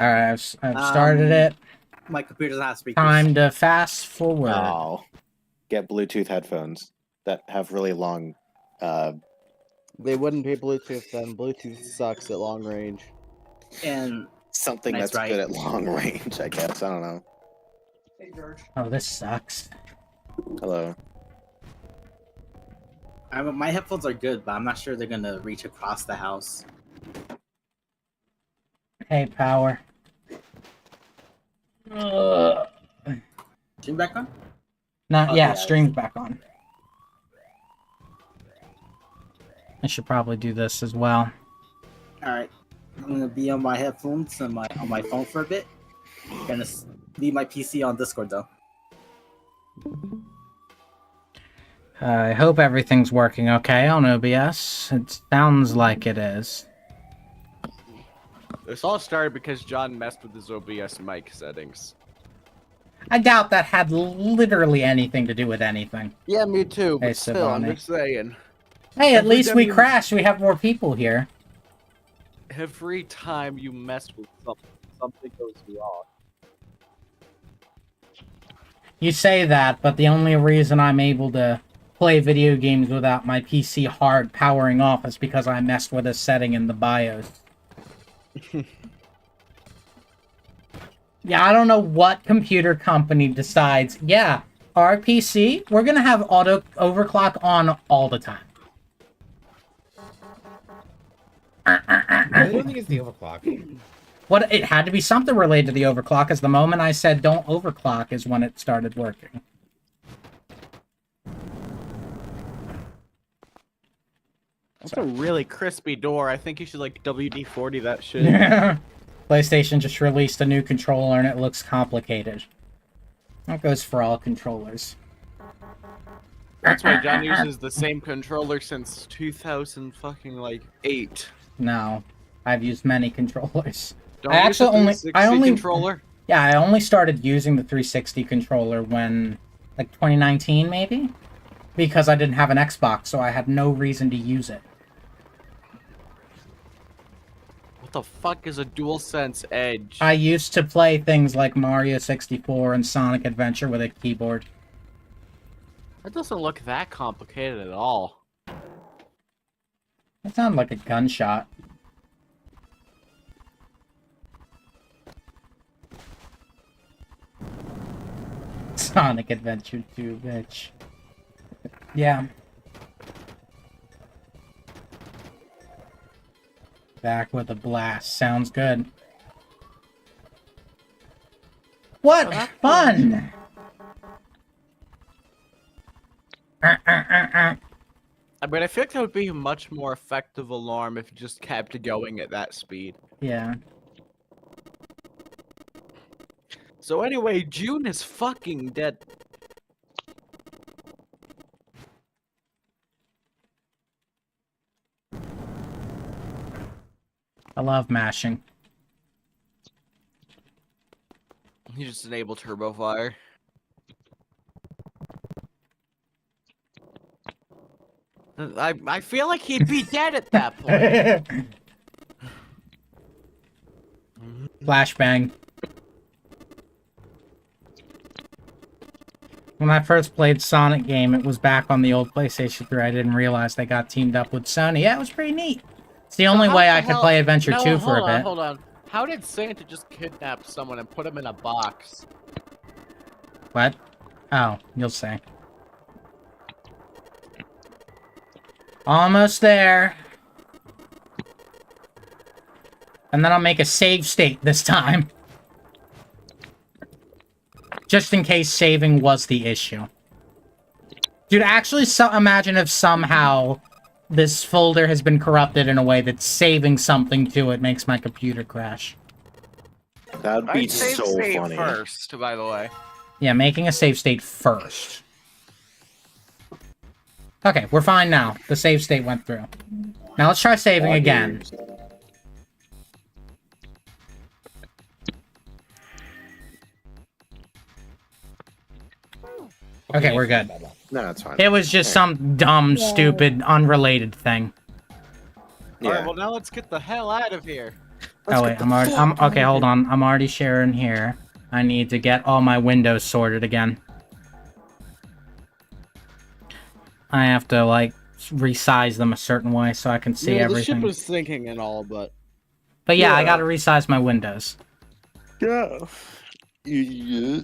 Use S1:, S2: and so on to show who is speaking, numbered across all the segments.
S1: Alright, I've started it.
S2: My computer doesn't have speakers.
S1: Time to fast forward.
S3: Oh, get Bluetooth headphones that have really long.
S4: They wouldn't be Bluetooth then. Bluetooth sucks at long range.
S2: And
S3: Something
S2: That's
S3: that's
S2: right.
S3: good at long range, I guess. I don't know.
S2: hey, George.
S1: Oh, this sucks.
S3: Hello.
S2: My headphones are good, but I'm not sure they're gonna reach across the house.
S1: Hey, power.
S2: Stream back on?
S1: Not
S2: Oh,
S1: yeah,
S2: yeah.
S1: stream's back on. I should probably do this as well.
S2: All right. I'm gonna be on my headphones and on my phone for a bit. I'm gonna leave my PC on Discord though.
S1: I hope everything's working okay on OBS. It sounds like it is.
S5: This all started because John messed with his OBS mic settings.
S1: I doubt that had literally anything to do with anything.
S5: Yeah, me too.
S1: Hey,
S5: But still, I'm
S1: Savani.
S5: just saying.
S1: Hey, at
S5: Every
S1: least we
S5: time you-
S1: crashed. We have more people here.
S5: Every time you mess with something, something goes wrong.
S1: You say that, but the only reason I'm able to play video games without my PC hard powering off is because I messed with a setting in the BIOS. Yeah, I don't know what computer company decides, yeah, our PC, we're gonna have auto overclock on all the time.
S6: I don't think it's the overclock.
S1: What, it had to be something related to the overclock, as the moment I said don't overclock is when it started working.
S5: That's a really crispy door. I think you should like WD-40 that shit.
S1: PlayStation just released a new controller and it looks complicated. That goes for all controllers.
S5: That's why John uses the same controller since 2000 fucking like 8.
S1: No, I've used many controllers.
S5: Don't
S1: I
S5: use
S1: actually
S5: the
S1: only-
S5: 360 controller.
S1: Yeah, I only started using the 360 controller when, like, 2019 maybe? Because I didn't have an Xbox, so I had no reason to use it.
S5: What the fuck is a DualSense Edge?
S1: I used to play things like Mario 64 and Sonic Adventure with a keyboard.
S5: That doesn't look that complicated at all.
S1: It sounded like a gunshot. Sonic Adventure 2, bitch. Yeah. Back with a blast. Sounds good. What fun!
S5: I mean, I feel like that would be a much more effective alarm if it just kept going at that speed.
S1: Yeah.
S5: So anyway, June is fucking dead.
S1: I love mashing.
S5: He just enabled turbo fire. I feel like he'd be dead at that point.
S1: Flashbang. When I first played Sonic game, it was back on the old PlayStation 3. I didn't realize they got teamed up with Sony. Yeah, it was pretty neat. It's the only
S5: How
S1: way
S5: the
S1: I could
S5: hell-
S1: play Adventure
S5: No,
S1: 2 for a
S5: hold on,
S1: bit.
S5: Hold on. How did Santa just kidnap someone and put him in a box?
S1: What? Oh, you'll see. Almost there. And then I'll make a save state this time. Just in case saving was the issue. Dude, actually, imagine if somehow this folder has been corrupted in a way that saving something to it makes my computer crash.
S3: That'd be
S5: I'd save
S3: so
S5: save
S3: funny.
S5: first, by the way.
S1: Yeah, making a save state first. Okay, we're fine now. The save state went through. Now let's try saving again. Okay, we're good.
S3: No, that's fine.
S1: It was just some dumb, stupid, unrelated thing.
S3: Yeah.
S5: Alright, well now let's get the hell out of here.
S1: Oh wait, I'm okay, hold on. I'm already sharing here. I need to get all my windows sorted again. I have to, like, resize them a certain way so I can see
S4: Yeah, the ship
S1: everything.
S4: was sinking and all, but
S1: But yeah, I
S3: Yeah.
S1: gotta resize my windows.
S3: Yeah. Yeah.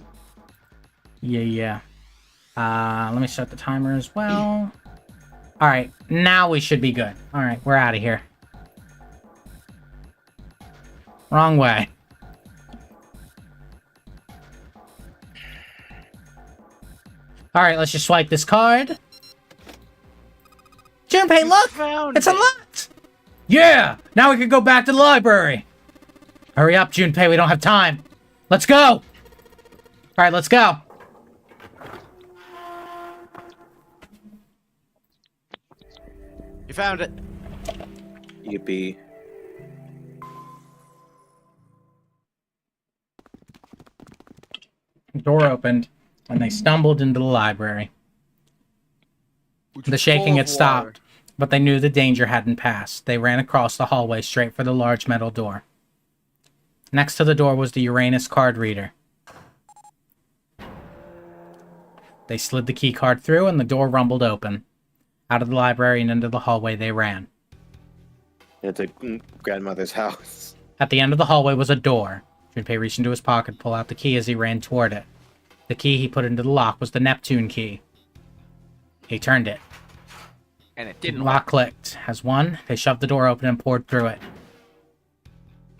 S1: Yeah. Let me set the timer as well. Alright, now we should be good. Alright, we're out of here. Wrong way. Alright, let's just swipe this card. Junpei, look!
S5: Found
S1: It's
S5: it.
S1: unlocked! Yeah! Now we can go back to the library! Hurry up, Junpei, we don't have time. Let's go! Alright, let's go.
S5: You found it.
S3: Yippee.
S1: Door opened, and they stumbled into the library. The shaking had stopped, but they knew the danger hadn't passed. They ran across the hallway straight for the large metal door. Next to the door was the Uranus card reader. They slid the key card through, and the door rumbled open. Out of the library and into the hallway they ran.
S3: It's a grandmother's house.
S1: At the end of the hallway was a door. Junpei reached into his pocket to pull out the key as he ran toward it. The key he put into the lock was the Neptune key. He turned it.
S5: And it
S1: The
S5: didn't
S1: lock clicked. As one, they shoved the door open and poured through it.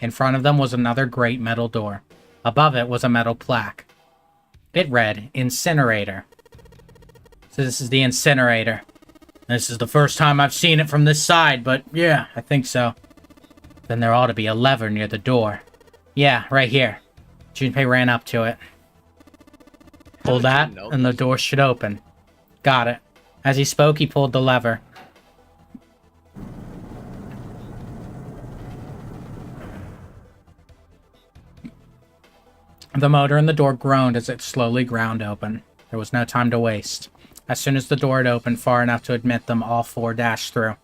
S1: In front of them was another great metal door. Above it was a metal plaque. It read, Incinerator. So this is the incinerator. This is the first time I've seen it from this side, but yeah, I think so. Then there ought to be a lever near the door. Yeah, right here. Junpei ran up to it. Pull that, and the door should open. Got it. As he spoke, he pulled the lever. The motor in the door groaned as it slowly ground open. There was no time to waste. As soon as the door had opened far enough to admit them, all four dashed through.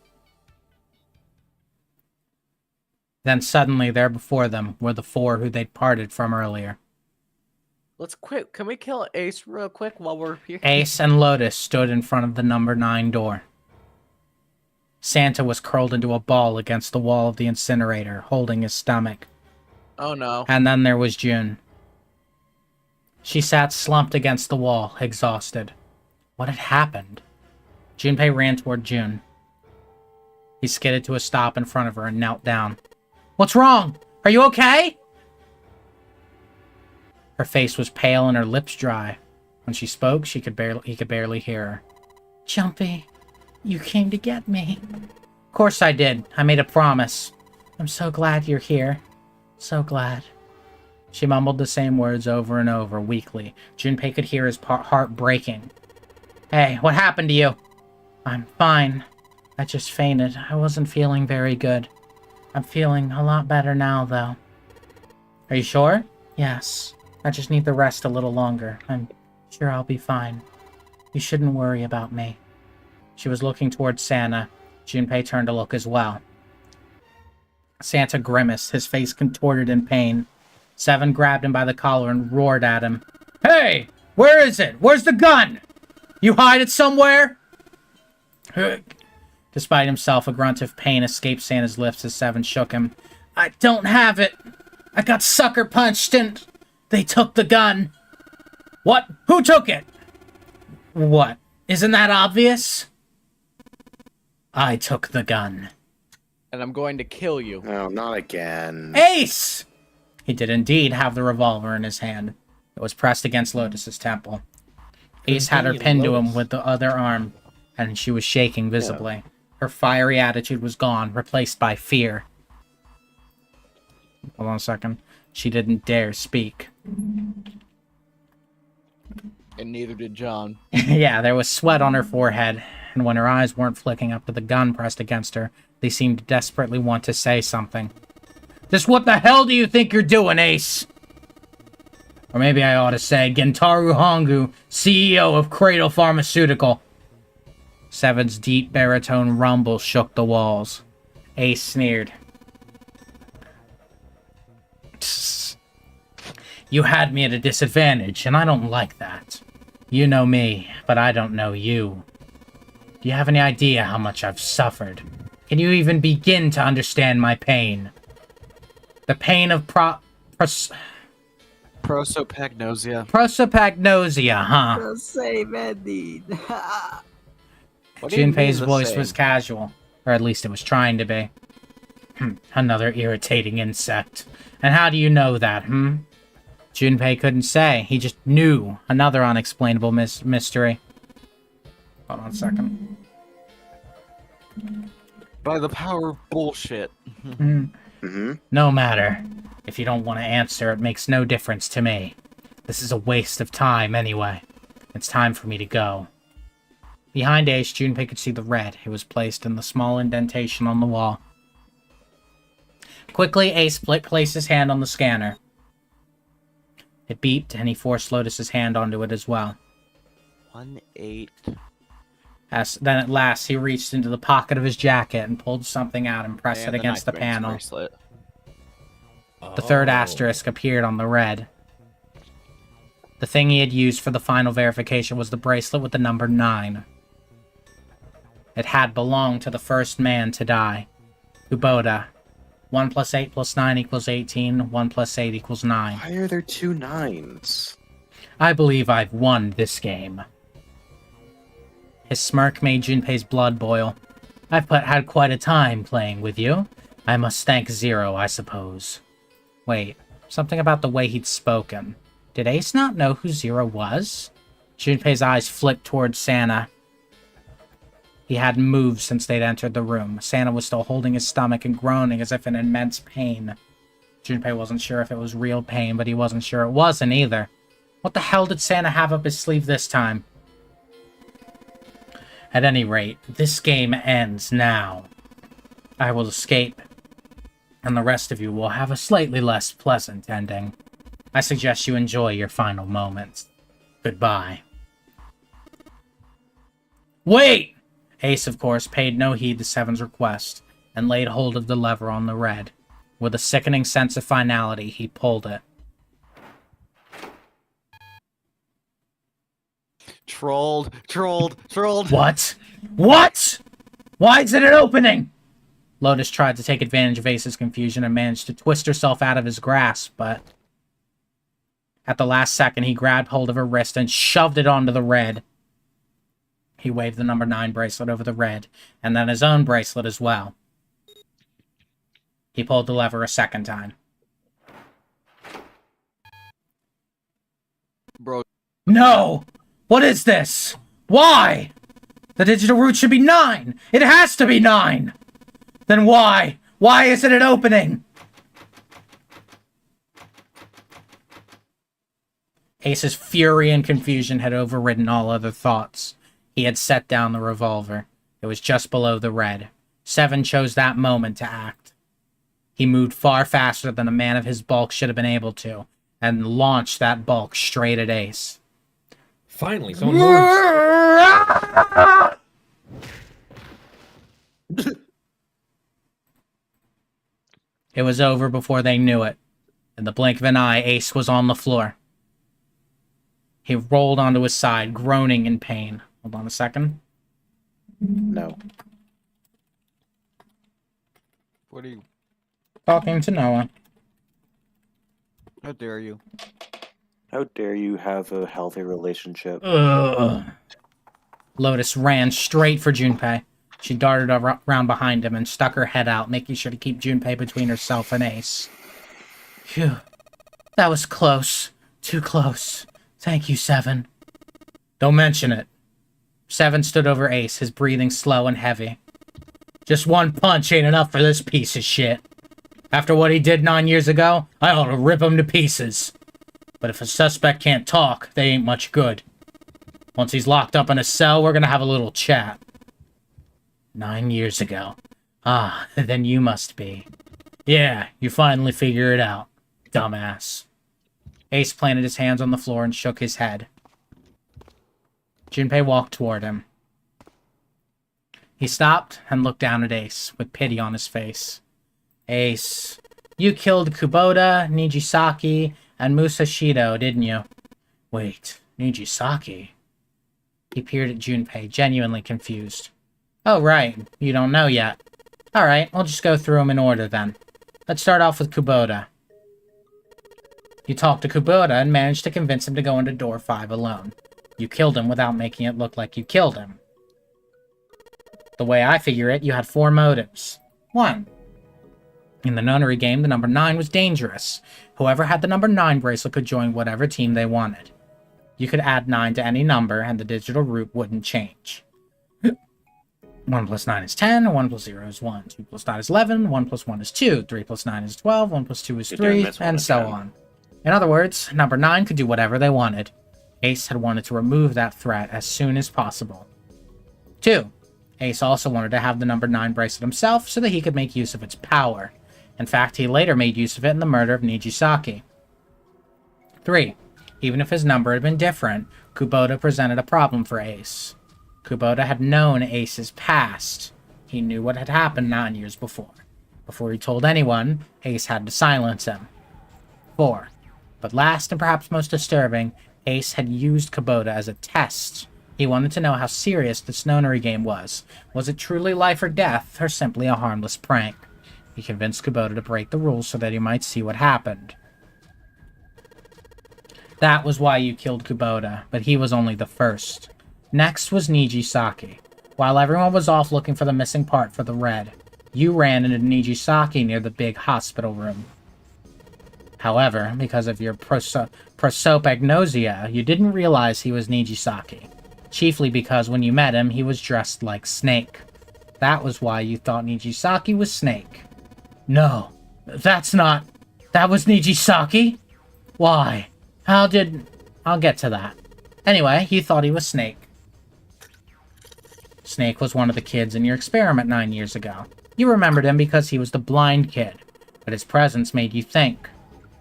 S1: Then suddenly, there before them were the four who they'd parted from earlier.
S5: Let's quit. Can we kill Ace real quick while we're here?
S1: Ace and Lotus stood in front of the number 9 door. Santa was curled into a ball against the wall of the incinerator, holding his stomach.
S5: Oh no.
S1: And then there was June. She sat slumped against the wall, exhausted. What had happened? Junpei ran toward June. He skidded to a stop in front of her and knelt down. What's wrong? Are you okay? Her face was pale and her lips dry. When she spoke, he could barely hear her. Junpei, you came to get me. Of course I did. I made a promise. I'm so glad you're here. So glad. She mumbled the same words over and over, weakly. Junpei could hear his heart breaking. Hey, what happened to you? I'm fine. I just fainted. I wasn't feeling very good. I'm feeling a lot better now, though. Are you sure? Yes. I just need to rest a little longer. I'm sure I'll be fine. You shouldn't worry about me. She was looking towards Santa. Junpei turned to look as well. Santa grimaced, his face contorted in pain. Seven grabbed him by the collar and roared at him. Hey! Where is it? Where's the gun? You hide it somewhere? Despite himself, a grunt of pain escaped Santa's lips as Seven shook him. I don't have it. I got sucker punched and they took the gun. What? Who took it? What? Isn't that obvious? I took the gun.
S5: And I'm going to kill you.
S3: No, not again.
S1: Ace! He did indeed have the revolver in his hand. It was pressed against Lotus's temple. Ace had her pinned to him with the other arm, and she was shaking visibly. Her fiery attitude was gone, replaced by fear. Hold on a second. She didn't dare speak.
S5: And neither did John.
S1: Yeah, there was sweat on her forehead, and when her eyes weren't flicking up to the gun pressed against her, they seemed to desperately want to say something. Just what the hell do you think you're doing, Ace? Or maybe I ought to say, Gentaru Hongu, CEO of Cradle Pharmaceutical. Seven's deep baritone rumble shook the walls. Ace sneered. You had me at a disadvantage, and I don't like that. You know me, but I don't know you. Do you have any idea how much I've suffered? Can you even begin to understand my pain? The pain of
S5: Prosopagnosia.
S1: prosopagnosia, huh?
S2: The same ending.
S5: What do you mean
S1: Junpei's
S5: the
S1: voice
S5: same?
S1: was casual, or at least it was trying to be. Another irritating insect. And how do you know that, Junpei couldn't say. He just knew. Another unexplainable mystery. Hold on a second.
S5: By the power of bullshit.
S3: Mm-hmm.
S1: No matter. If you don't want to answer, it makes no difference to me. This is a waste of time anyway. It's time for me to go. Behind Ace, Junpei could see the red. It was placed in the small indentation on the wall. Quickly, Ace placed his hand on the scanner. It beeped, and he forced Lotus's hand onto it as well.
S5: 1-8.
S1: Then at last, he reached into the pocket of his jacket and pulled something out and pressed it against the
S5: Nightwing's
S1: panel.
S5: bracelet.
S1: The third
S6: Oh.
S1: asterisk appeared on the red. The thing he had used for the final verification was the bracelet with the number 9. It had belonged to the first man to die, Kubota. 1 plus 8 plus 9 equals 18, 1 plus 8 equals 9.
S3: Why are there 2 9s?
S1: I believe I've won this game. His smirk made Junpei's blood boil. I've had quite a time playing with you. I must thank Zero, I suppose. Wait, something about the way he'd spoken. Did Ace not know who Zero was? Junpei's eyes flipped towards Santa. He hadn't moved since they'd entered the room. Santa was still holding his stomach and groaning as if in immense pain. Junpei wasn't sure if it was real pain, but he wasn't sure it wasn't either. What the hell did Santa have up his sleeve this time? At any rate, this game ends now. I will escape, and the rest of you will have a slightly less pleasant ending. I suggest you enjoy your final moments. Goodbye. Wait! Ace, of course, paid no heed to Seven's request, and laid hold of the lever on the red. With a sickening sense of finality, he pulled it.
S5: Trolled.
S1: What? What? Why isn't it opening? Lotus tried to take advantage of Ace's confusion and managed to twist herself out of his grasp, but at the last second, he grabbed hold of her wrist and shoved it onto the red. He waved the number 9 bracelet over the red, and then his own bracelet as well. He pulled the lever a second time.
S5: Bro,
S1: No! What is this? Why? The digital root should be 9! It has to be 9! Then why? Why isn't it opening? Ace's fury and confusion had overridden all other thoughts. He had set down the revolver. It was just below the red. Seven chose that moment to act. He moved far faster than a man of his bulk should have been able to, and launched that bulk straight at Ace.
S6: Finally, someone moves.
S1: It was over before they knew it. In the blink of an eye, Ace was on the floor. He rolled onto his side, groaning in pain. Hold on a second.
S3: No.
S5: what are you?
S1: Talking to Noah.
S5: How dare you?
S3: How dare you have a healthy relationship?
S1: Ugh. Lotus ran straight for Junpei. She darted around behind him and stuck her head out, making sure to keep Junpei between herself and Ace. Phew. That was close. Too close. Thank you, Seven. Don't mention it. Seven stood over Ace, his breathing slow and heavy. Just one punch ain't enough for this piece of shit. After what he did 9 years ago, I ought to rip him to pieces. But if a suspect can't talk, they ain't much good. Once he's locked up in a cell, we're gonna have a little chat. 9 years ago. Ah, then you must be. Yeah, you finally figure it out, dumbass. Ace planted his hands on the floor and shook his head. Junpei walked toward him. He stopped and looked down at Ace, with pity on his face. Ace, You killed Kubota, Nijisaki, and Musashido, didn't you? Wait, Nijisaki? He peered at Junpei, genuinely confused. Oh, right. You don't know yet. Alright, we'll just go through them in order then. Let's start off with Kubota. You talked to Kubota and managed to convince him to go into door 5 alone. You killed him without making it look like you killed him. The way I figure it, you had 4 motives. 1. In the nunnery game, the number 9 was dangerous. Whoever had the number 9 bracelet could join whatever team they wanted. You could add 9 to any number, and the digital route wouldn't change. 1 plus 9 is 10, 1 plus 0 is 1, 2 plus 9 is 11, 1 plus 1 is 2, 3 plus 9 is 12, 1 plus 2 is
S3: You're doing
S1: 3,
S3: this one
S1: and so
S3: again.
S1: on. In other words, number 9 could do whatever they wanted. Ace had wanted to remove that threat as soon as possible. 2. Ace also wanted to have the number 9 bracelet himself so that he could make use of its power. In fact, he later made use of it in the murder of Nijisaki. 3. Even if his number had been different, Kubota presented a problem for Ace. Kubota had known Ace's past. He knew what had happened 9 years before. Before he told anyone, Ace had to silence him. 4. But last and perhaps most disturbing, Ace had used Kubota as a test. He wanted to know how serious this nonary game was. Was it truly life or death, or simply a harmless prank? He convinced Kubota to break the rules so that he might see what happened. That was why you killed Kubota, but he was only the first. Next was Nijisaki. While everyone was off looking for the missing part for the red, you ran into Nijisaki near the big hospital room. However, because of your prosopagnosia, you didn't realize he was Nijisaki. Chiefly because when you met him, he was dressed like Snake. That was why you thought Nijisaki was Snake. No, that's not... That was Nijisaki? Why? How did... I'll get to that. Anyway, you thought he was Snake. Snake was one of the kids in your experiment 9 years ago. You remembered him because he was the blind kid, but his presence made you think.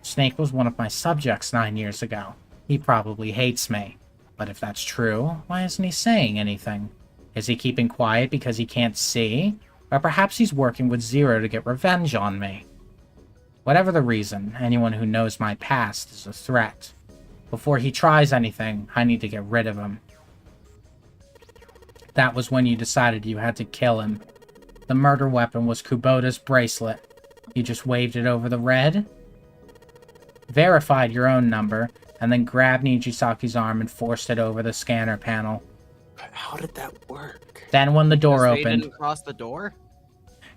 S1: Snake was one of my subjects 9 years ago. He probably hates me. But if that's true, why isn't he saying anything? Is he keeping quiet because he can't see? Or perhaps he's working with Zero to get revenge on me? Whatever the reason, anyone who knows my past is a threat. Before he tries anything, I need to get rid of him. That was when you decided you had to kill him. The murder weapon was Kubota's bracelet. You just waved it over the red? Verified your own number, and then grabbed Nijisaki's arm and forced it over the scanner panel.
S3: How did that work?
S1: Then when the door
S5: They
S1: opened...
S5: didn't cross the door?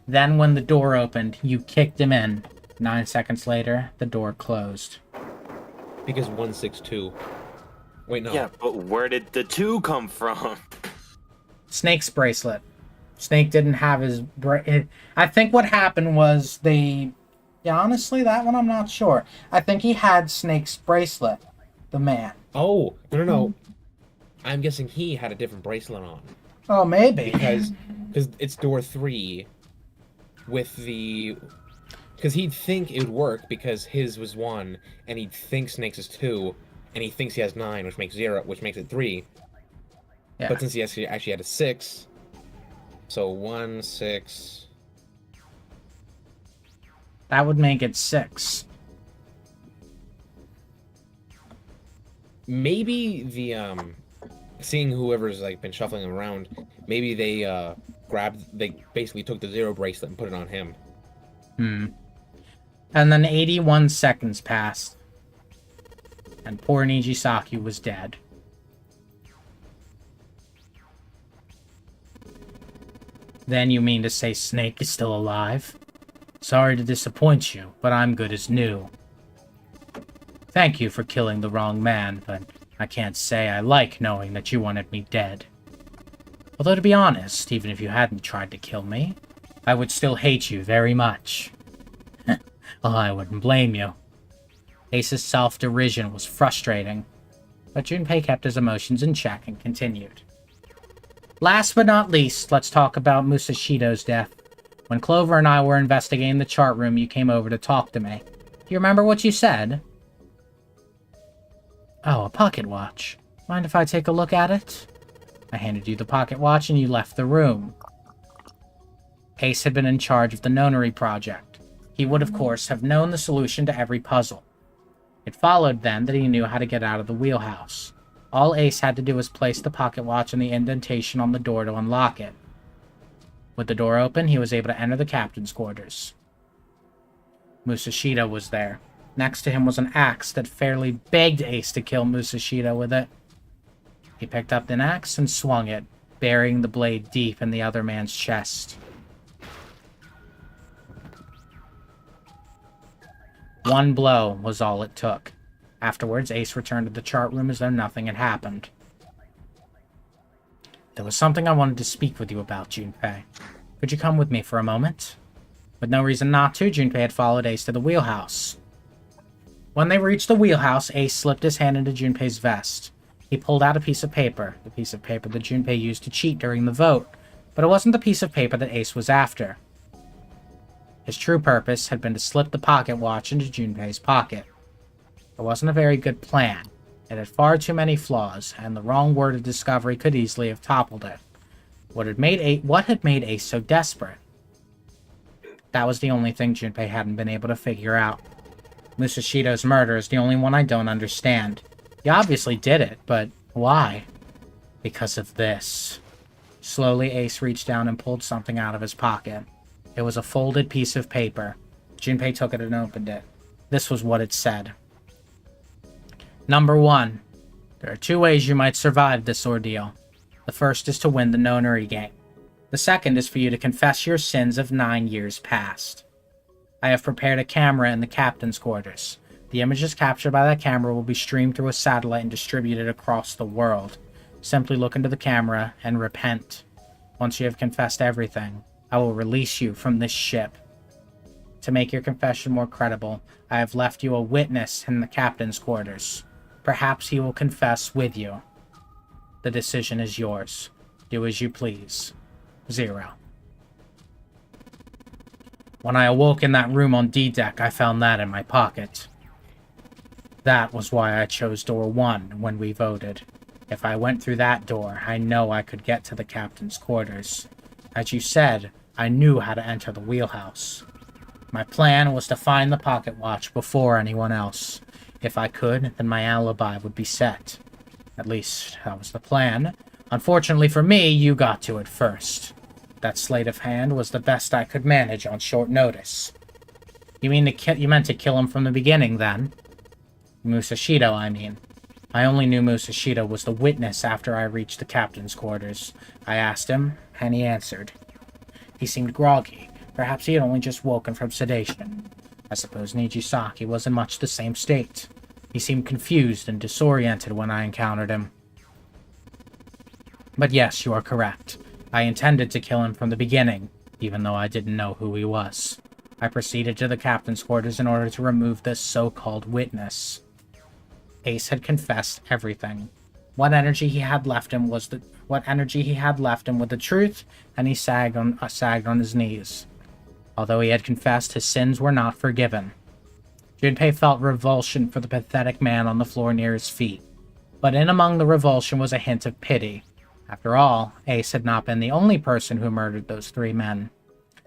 S1: Then when the door opened, you kicked him in. 9 seconds later, the door closed.
S6: Because 162. Wait, no.
S3: Yeah, but where did the 2 come from?
S1: Snake's bracelet. Snake didn't have his... I think what happened was they... Yeah, honestly, that one I'm not sure. I think he had Snake's bracelet. The man.
S6: Oh, no. I'm guessing he had a different bracelet on.
S1: Oh, maybe.
S6: Because it's door 3 with the... Because he'd think it would work because his was 1, and he'd think Snake's is 2, and he thinks he has 9, which makes 0, which makes it 3.
S1: Yeah.
S6: But since he actually had a 6, so 1, 6...
S1: That would make it 6.
S6: Maybe the, seeing whoever's, like, been shuffling him around, maybe they, they basically took the 0 bracelet and put it on him.
S1: And then 81 seconds passed. And poor Nijisaki was dead. Then you mean to say Snake is still alive? Sorry to disappoint you, but I'm good as new. Thank you for killing the wrong man, but I can't say I like knowing that you wanted me dead. Although to be honest, even if you hadn't tried to kill me, I would still hate you very much. Oh, I wouldn't blame you. Ace's self-derision was frustrating, but Junpei kept his emotions in check and continued. Last but not least, let's talk about Musashido's death. When Clover and I were investigating the chart room, you came over to talk to me. Do you remember what you said? Oh, a pocket watch. Mind if I take a look at it? I handed you the pocket watch and you left the room. Ace had been in charge of the nonary project. He would, of course, have known the solution to every puzzle. It followed, then, that he knew how to get out of the wheelhouse. All Ace had to do was place the pocket watch in the indentation on the door to unlock it. With the door open, he was able to enter the captain's quarters. Musashita was there. Next to him was an axe that fairly begged Ace to kill Musashita with it. He picked up an axe and swung it, burying the blade deep in the other man's chest. One blow was all it took. Afterwards, Ace returned to the chart room as though nothing had happened. There was something I wanted to speak with you about, Junpei. Could you come with me for a moment? With no reason not to, Junpei had followed Ace to the wheelhouse. When they reached the wheelhouse, Ace slipped his hand into Junpei's vest. He pulled out a piece of paper, the piece of paper that Junpei used to cheat during the vote, but it wasn't the piece of paper that Ace was after. His true purpose had been to slip the pocket watch into Junpei's pocket. It wasn't a very good plan. It had far too many flaws, and the wrong word of discovery could easily have toppled it. What had made Ace so desperate? That was the only thing Junpei hadn't been able to figure out. Musashito's murder is the only one I don't understand. He obviously did it, but why? Because of this. Slowly, Ace reached down and pulled something out of his pocket. It was a folded piece of paper. Junpei took it and opened it. This was what it said. Number 1. There are 2 ways you might survive this ordeal. The first is to win the nonary game. The second is for you to confess your sins of 9 years past. I have prepared a camera in the captain's quarters. The images captured by that camera will be streamed through a satellite and distributed across the world. Simply look into the camera and repent. Once you have confessed everything, I will release you from this ship. To make your confession more credible, I have left you a witness in the captain's quarters. Perhaps he will confess with you. The decision is yours. Do as you please. 0. When I awoke in that room on D-Deck, I found that in my pocket. That was why I chose door 1 when we voted. If I went through that door, I know I could get to the captain's quarters. As you said, I knew how to enter the wheelhouse. My plan was to find the pocket watch before anyone else. If I could, then my alibi would be set. At least, that was the plan. Unfortunately for me, you got to it first. That sleight of hand was the best I could manage on short notice. You meant to kill him from the beginning, then? Musashito, I mean. I only knew Musashito was the witness after I reached the captain's quarters. I asked him, and he answered. He seemed groggy. Perhaps he had only just woken from sedation. I suppose Nijisaki was in much the same state. He seemed confused and disoriented when I encountered him. But yes, you are correct. I intended to kill him from the beginning, even though I didn't know who he was. I proceeded to the captain's quarters in order to remove this so-called witness. Ace had confessed everything. What energy he had left him with the truth, and he sagged on his knees. Although he had confessed, his sins were not forgiven. Junpei felt revulsion for the pathetic man on the floor near his feet, but in among the revulsion was a hint of pity. After all, Ace had not been the only person who murdered those 3 men.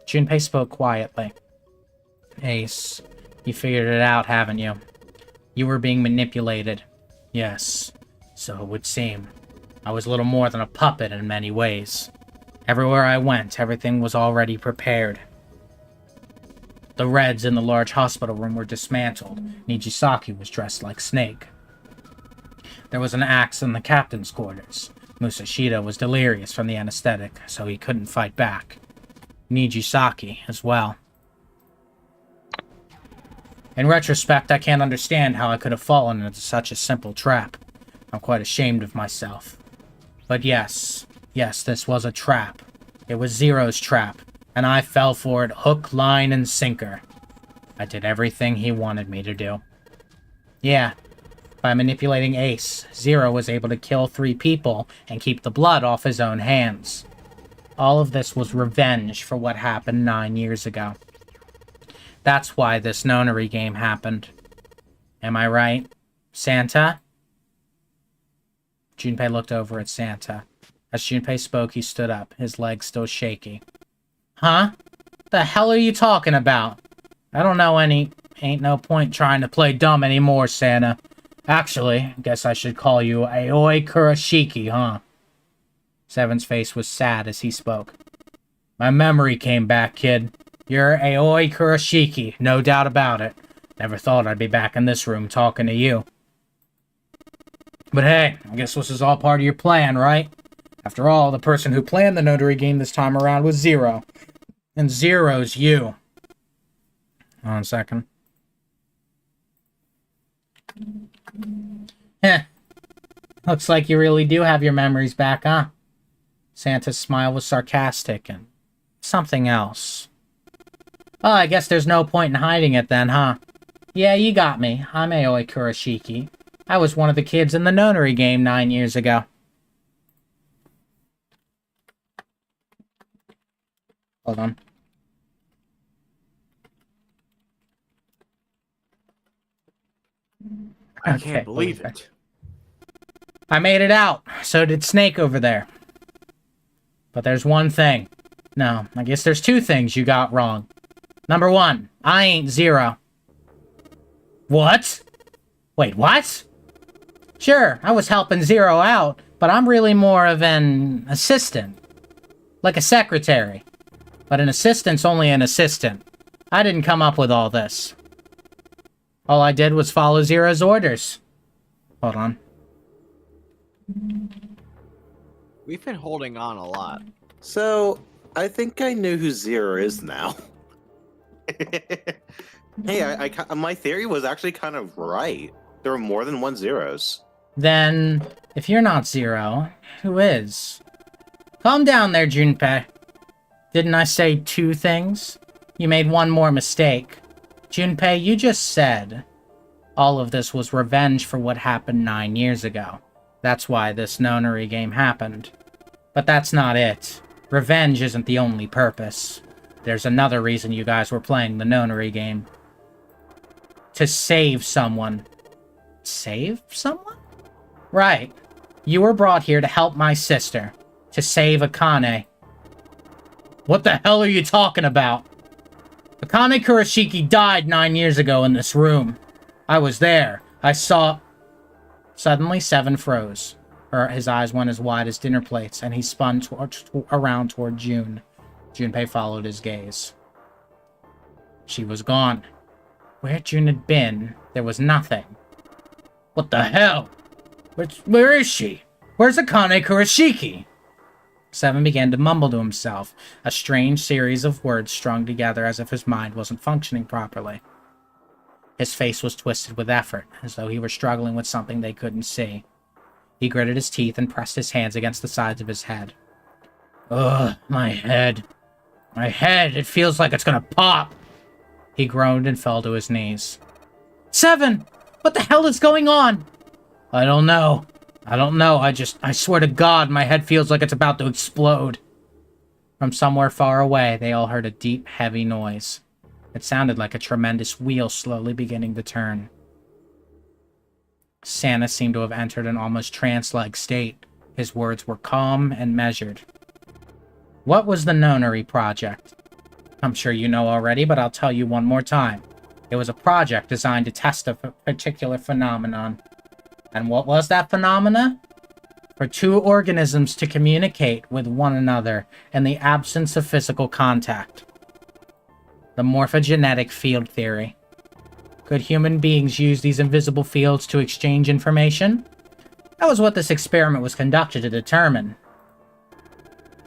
S1: Junpei spoke quietly. Ace, you figured it out, haven't you? You were being manipulated. Yes, so it would seem. I was little more than a puppet in many ways. Everywhere I went, everything was already prepared. The Reds in the large hospital room were dismantled. Nijisaki was dressed like Snake. There was an axe in the captain's quarters. Musashita was delirious from the anesthetic, so he couldn't fight back. Nijisaki as well. In retrospect, I can't understand how I could have fallen into such a simple trap. I'm quite ashamed of myself. But yes, this was a trap. It was Zero's trap, and I fell for it hook, line, and sinker. I did everything he wanted me to do. Yeah, by manipulating Ace, Zero was able to kill 3 people and keep the blood off his own hands. All of this was revenge for what happened 9 years ago. That's why this nonary game happened. Am I right, Santa? Junpei looked over at Santa. As Junpei spoke, he stood up, his legs still shaky. Huh? The hell are you talking about? I don't know any... Ain't no point trying to play dumb anymore, Santa. Actually, guess I should call you Aoi Kurashiki, huh? Seven's face was sad as he spoke. My memory came back, kid. You're Aoi Kurashiki, no doubt about it. Never thought I'd be back in this room talking to you. But hey, I guess this is all part of your plan, right? After all, the person who planned the notary game this time around was Zero. And Zero's you. Hold on a second. Heh. Looks like you really do have your memories back, huh? Santa's smile was sarcastic and something else. Oh, I guess there's no point in hiding it then, huh? Yeah, you got me. I'm Aoi Kurashiki. I was one of the kids in the notary game 9 years ago. Hold on.
S5: I
S1: Okay,
S5: can't believe
S1: okay.
S5: it.
S1: I made it out. So did Snake over there. But there's one thing. No, I guess there's two things you got wrong. Number one, I ain't Zero. What? Wait, what? Sure, I was helping Zero out, but I'm really more of an assistant. Like a secretary. But an assistant's only an assistant. I didn't come up with all this. All I did was follow Zero's orders. Hold on.
S5: We've been holding on a lot.
S3: So, I think I know who Zero is now. Hey, my theory was actually kind of right. There were more than one Zeros.
S1: Then, if you're not Zero, who is? Calm down there, Junpei. Didn't I say two things? You made one more mistake. Junpei, you just said all of this was revenge for what happened 9 years ago. That's why this nonary game happened. But that's not it. Revenge isn't the only purpose. There's another reason you guys were playing the nonary game. To save someone. Save someone? Right. You were brought here to help my sister. To save Akane. What the hell are you talking about? Akane Kurashiki died 9 years ago in this room. I was there. I saw... Suddenly, Seven froze. His eyes went as wide as dinner plates, and he spun around toward June. Junpei followed his gaze. She was gone. Where June had been, there was nothing. What the hell? Where is she? Where's Akane Kurashiki? Seven began to mumble to himself, a strange series of words strung together as if his mind wasn't functioning properly. His face was twisted with effort, as though he were struggling with something they couldn't see. He gritted his teeth and pressed his hands against the sides of his head. Ugh, my head. My head, it feels like it's gonna pop! He groaned and fell to his knees. Seven! What the hell is going on? I don't know. I swear to God, my head feels like it's about to explode. From somewhere far away, they all heard a deep, heavy noise. It sounded like a tremendous wheel slowly beginning to turn. Santa seemed to have entered an almost trance-like state. His words were calm and measured. What was the Nonary Project? I'm sure you know already, but I'll tell you one more time. It was a project designed to test a particular phenomenon. And what was that phenomena? For two organisms to communicate with one another in the absence of physical contact. The morphogenetic field theory. Could human beings use these invisible fields to exchange information? That was what this experiment was conducted to determine.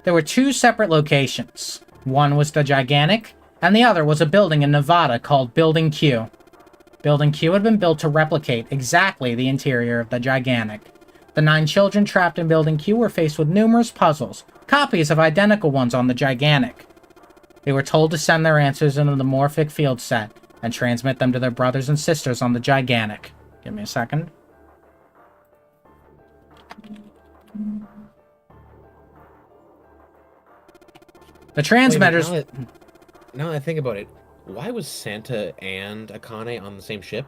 S1: There were two separate locations. One was the Gigantic, and the other was a building in Nevada called Building Q. Building Q had been built to replicate exactly the interior of the Gigantic. The 9 children trapped in Building Q were faced with numerous puzzles, copies of identical ones on the Gigantic. They were told to send their answers into the morphic field set and transmit them to their brothers and sisters on the Gigantic. Give me a second. The transmitters...
S6: Wait, now that I think about it, why was Santa and Akane on the same ship?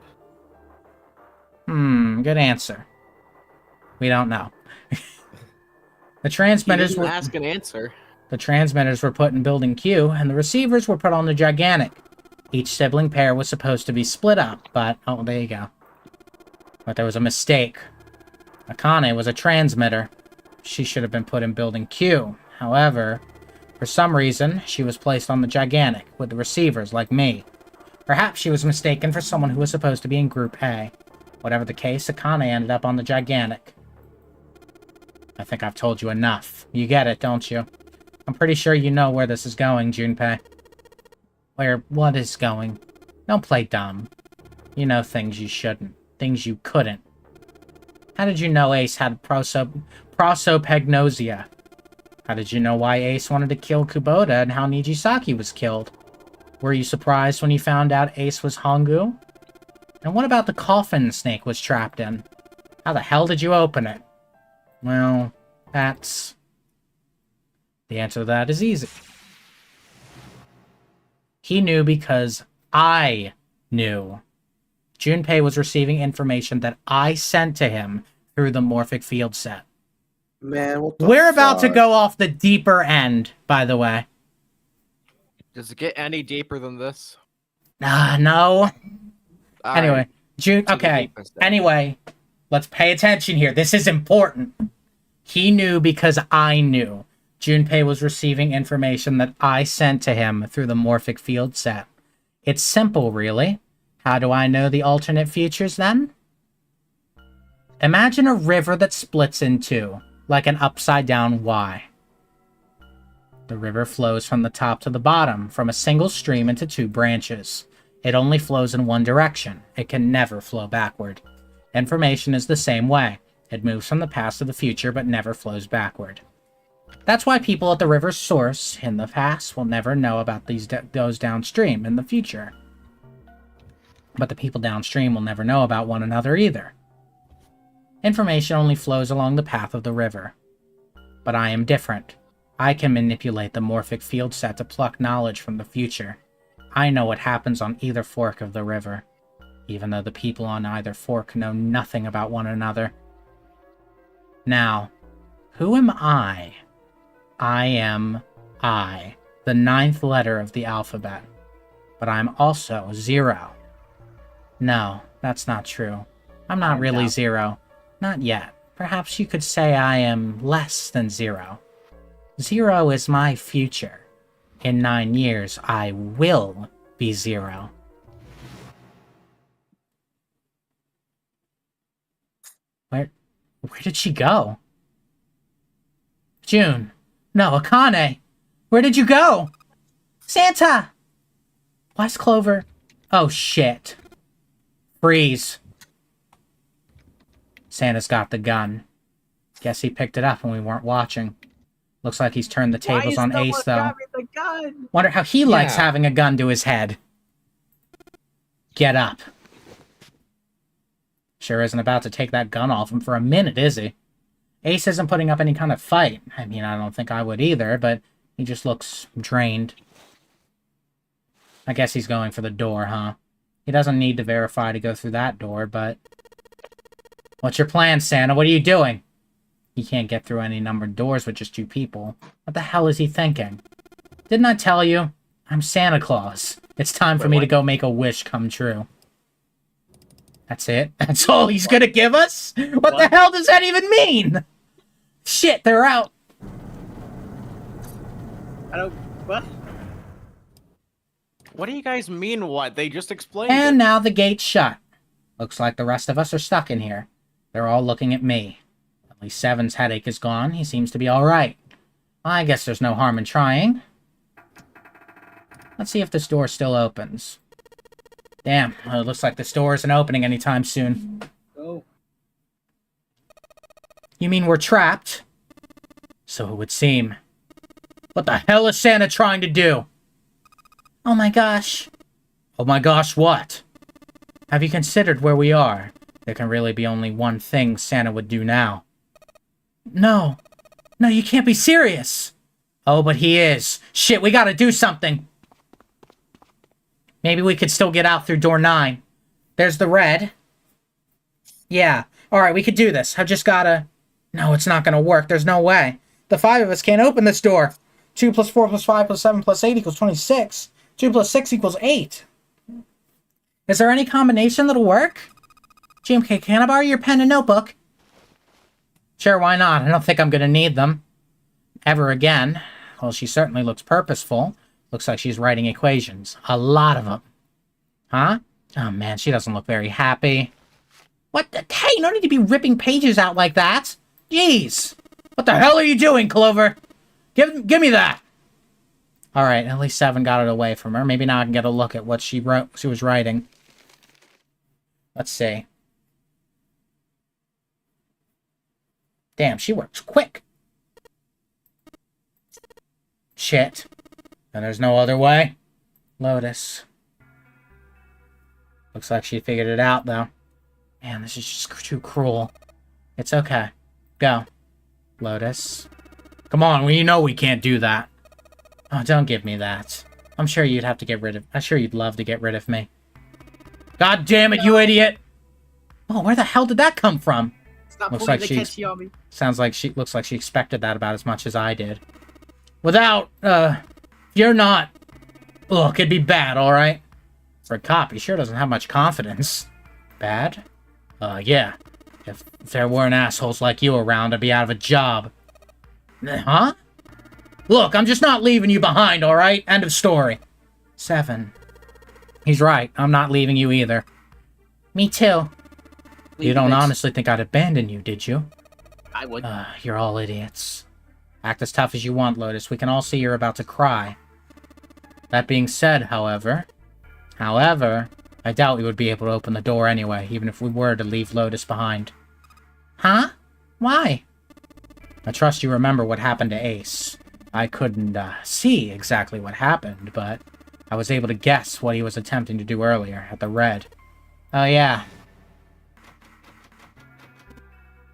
S1: Good answer. We don't know. The transmitters were...
S5: ask and answer.
S1: The transmitters were put in Building Q, and the receivers were put on the Gigantic. Each sibling pair was supposed to be split up, but... Oh, there you go. But there was a mistake. Akane was a transmitter. She should have been put in Building Q. However, for some reason, she was placed on the Gigantic, with the receivers, like me. Perhaps she was mistaken for someone who was supposed to be in Group A. Whatever the case, Akane ended up on the Gigantic. I think I've told you enough. You get it, don't you? I'm pretty sure you know where this is going, Junpei. What is going? Don't play dumb. You know things you shouldn't. Things you couldn't. How did you know Ace had prosopagnosia? How did you know why Ace wanted to kill Kubota and how Nijisaki was killed? Were you surprised when you found out Ace was Hongu? And what about the coffin Snake was trapped in? How the hell did you open it? Well, that's... The answer to that is easy. He knew because I knew. Junpei was receiving information that I sent to him through the Morphic Field Set.
S3: Man, what the
S1: We're about to
S3: fuck?
S1: go off the deeper end, by the way.
S5: Does it get any deeper than this?
S1: No.
S5: All
S1: Anyway,
S5: right,
S1: June.
S5: to the
S1: Okay.
S5: deepest then.
S1: Anyway, let's pay attention here. This is important. He knew because I knew. Junpei was receiving information that I sent to him through the Morphic Field Set. It's simple, really. How do I know the alternate futures, then? Imagine a river that splits in two, like an upside-down Y. The river flows from the top to the bottom, from a single stream into two branches. It only flows in one direction. It can never flow backward. Information is the same way. It moves from the past to the future, but never flows backward. That's why people at the river's source in the past will never know about those downstream in the future. But the people downstream will never know about one another either. Information only flows along the path of the river. But I am different. I can manipulate the Morphic Field Set to pluck knowledge from the future. I know what happens on either fork of the river, even though the people on either fork know nothing about one another. Now, who am I? I am I, the 9th letter of the alphabet. But I'm also 0. No, that's not true. I'm not really 0. Not yet. Perhaps you could say I am less than 0. 0 is my future. In 9 years, I will be 0. Where did she go? June. No, Akane. Where did you go? Santa! Why's Clover? Oh, shit. Freeze. Santa's got the gun. Guess he picked it up when we weren't watching. Looks like he's turned the tables on Ace, though.
S2: The gun?
S1: Wonder how he likes
S6: Yeah.
S1: having a gun to his head. Get up. Sure isn't about to take that gun off him for a minute, is he? Ace isn't putting up any kind of fight. I mean, I don't think I would either, but he just looks drained. I guess he's going for the door, huh? He doesn't need to verify to go through that door, but... What's your plan, Santa? What are you doing? He can't get through any numbered doors with just 2 people. What the hell is he thinking? Didn't I tell you? I'm Santa Claus. It's time for me to go make a wish come true. That's it? That's all he's gonna give us? What the hell does that even mean? Shit, they're out.
S2: I don't. What?
S5: What do you guys mean, what? They just explained
S1: And
S5: it.
S1: now the gate's shut. Looks like the rest of us are stuck in here. They're all looking at me. At least Seven's headache is gone. He seems to be alright. I guess there's no harm in trying. Let's see if this door still opens. Damn, well, it looks like this door isn't opening anytime soon.
S2: Oh.
S1: You mean we're trapped? So it would seem. What the hell is Santa trying to do? Oh my gosh. Oh my gosh, what? Have you considered where we are? There can really be only one thing Santa would do now. No. No, you can't be serious. Oh, but he is. Shit, we gotta do something. Maybe we could still get out through door 9. There's the red. Yeah. Alright, we could do this. I've just gotta... No, it's not gonna work. There's no way. The 5 of us can't open this door. 2 plus 4 plus 5 plus 7 plus 8 equals 26. 2 plus 6 equals 8. Is there any combination that'll work? GMK, can I borrow your pen and notebook? Sure, why not? I don't think I'm gonna need them. Ever again. Well, she certainly looks purposeful. Looks like she's writing equations. A lot of them. Huh? Oh man, she doesn't look very happy. What the? Hey, you don't need to be ripping pages out like that. Jeez. What the hell are you doing, Clover? Give me that. All right, at least 7 got it away from her. Maybe now I can get a look at what she was writing. Let's see. Damn, she works quick. Shit. And there's no other way? Lotus. Looks like she figured it out, though. Man, this is just too cruel. It's okay. Go. Lotus. Come on, you know we can't do that. Oh, don't give me that. I'm sure you'd have to get rid of... I'm sure you'd love to get rid of me. God damn it, you idiot! Oh, where the hell did that come from?
S2: Stop
S1: Looks
S2: pulling
S1: like
S2: the
S1: she's...
S2: catchy on me.
S1: Sounds like she... Looks like she expected that about as much as I did. Without, you're not... Look, it'd be bad, alright? For a cop, he sure doesn't have much confidence. Bad? Yeah. If there weren't assholes like you around, I'd be out of a job. Huh? Look, I'm just not leaving you behind, alright? End of story. 7. He's right. I'm not leaving you either. Me too. You don't honestly think I'd abandon you, did you?
S2: I would.
S1: You're all idiots. Act as tough as you want, Lotus. We can all see you're about to cry. That being said, however, I doubt we would be able to open the door anyway, even if we were to leave Lotus behind. Huh? Why? I trust you remember what happened to Ace. I couldn't, see exactly what happened, but I was able to guess what he was attempting to do earlier at the Red. Oh, yeah.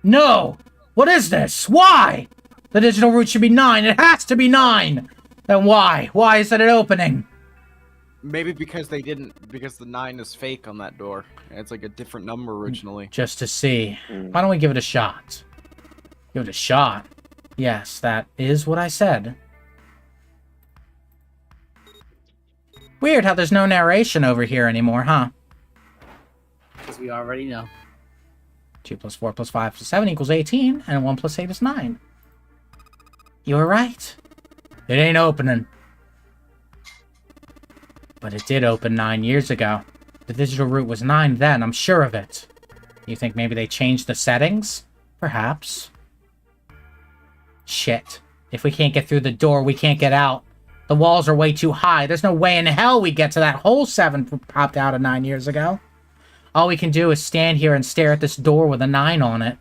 S1: No! What is this? Why? The digital route should be 9. It has to be 9! Then why? Why isn't it opening?
S5: Maybe because they didn't, because the 9 is fake on that door. It's like a different number originally.
S1: Just to see. Why don't we give it a shot? Give it a shot? Yes, that is what I said. Weird how there's no narration over here anymore, huh?
S2: Because we already know.
S1: 2 plus 4 plus 5 plus 7 equals 18, and 1 plus 8 is 9. You were right. It ain't opening. But it did open 9 years ago. The digital route was 9 then, I'm sure of it. You think maybe they changed the settings? Perhaps. Shit. If we can't get through the door, we can't get out. The walls are way too high. There's no way in hell we get to that hole 7 popped out of 9 years ago. All we can do is stand here and stare at this door with a 9 on it.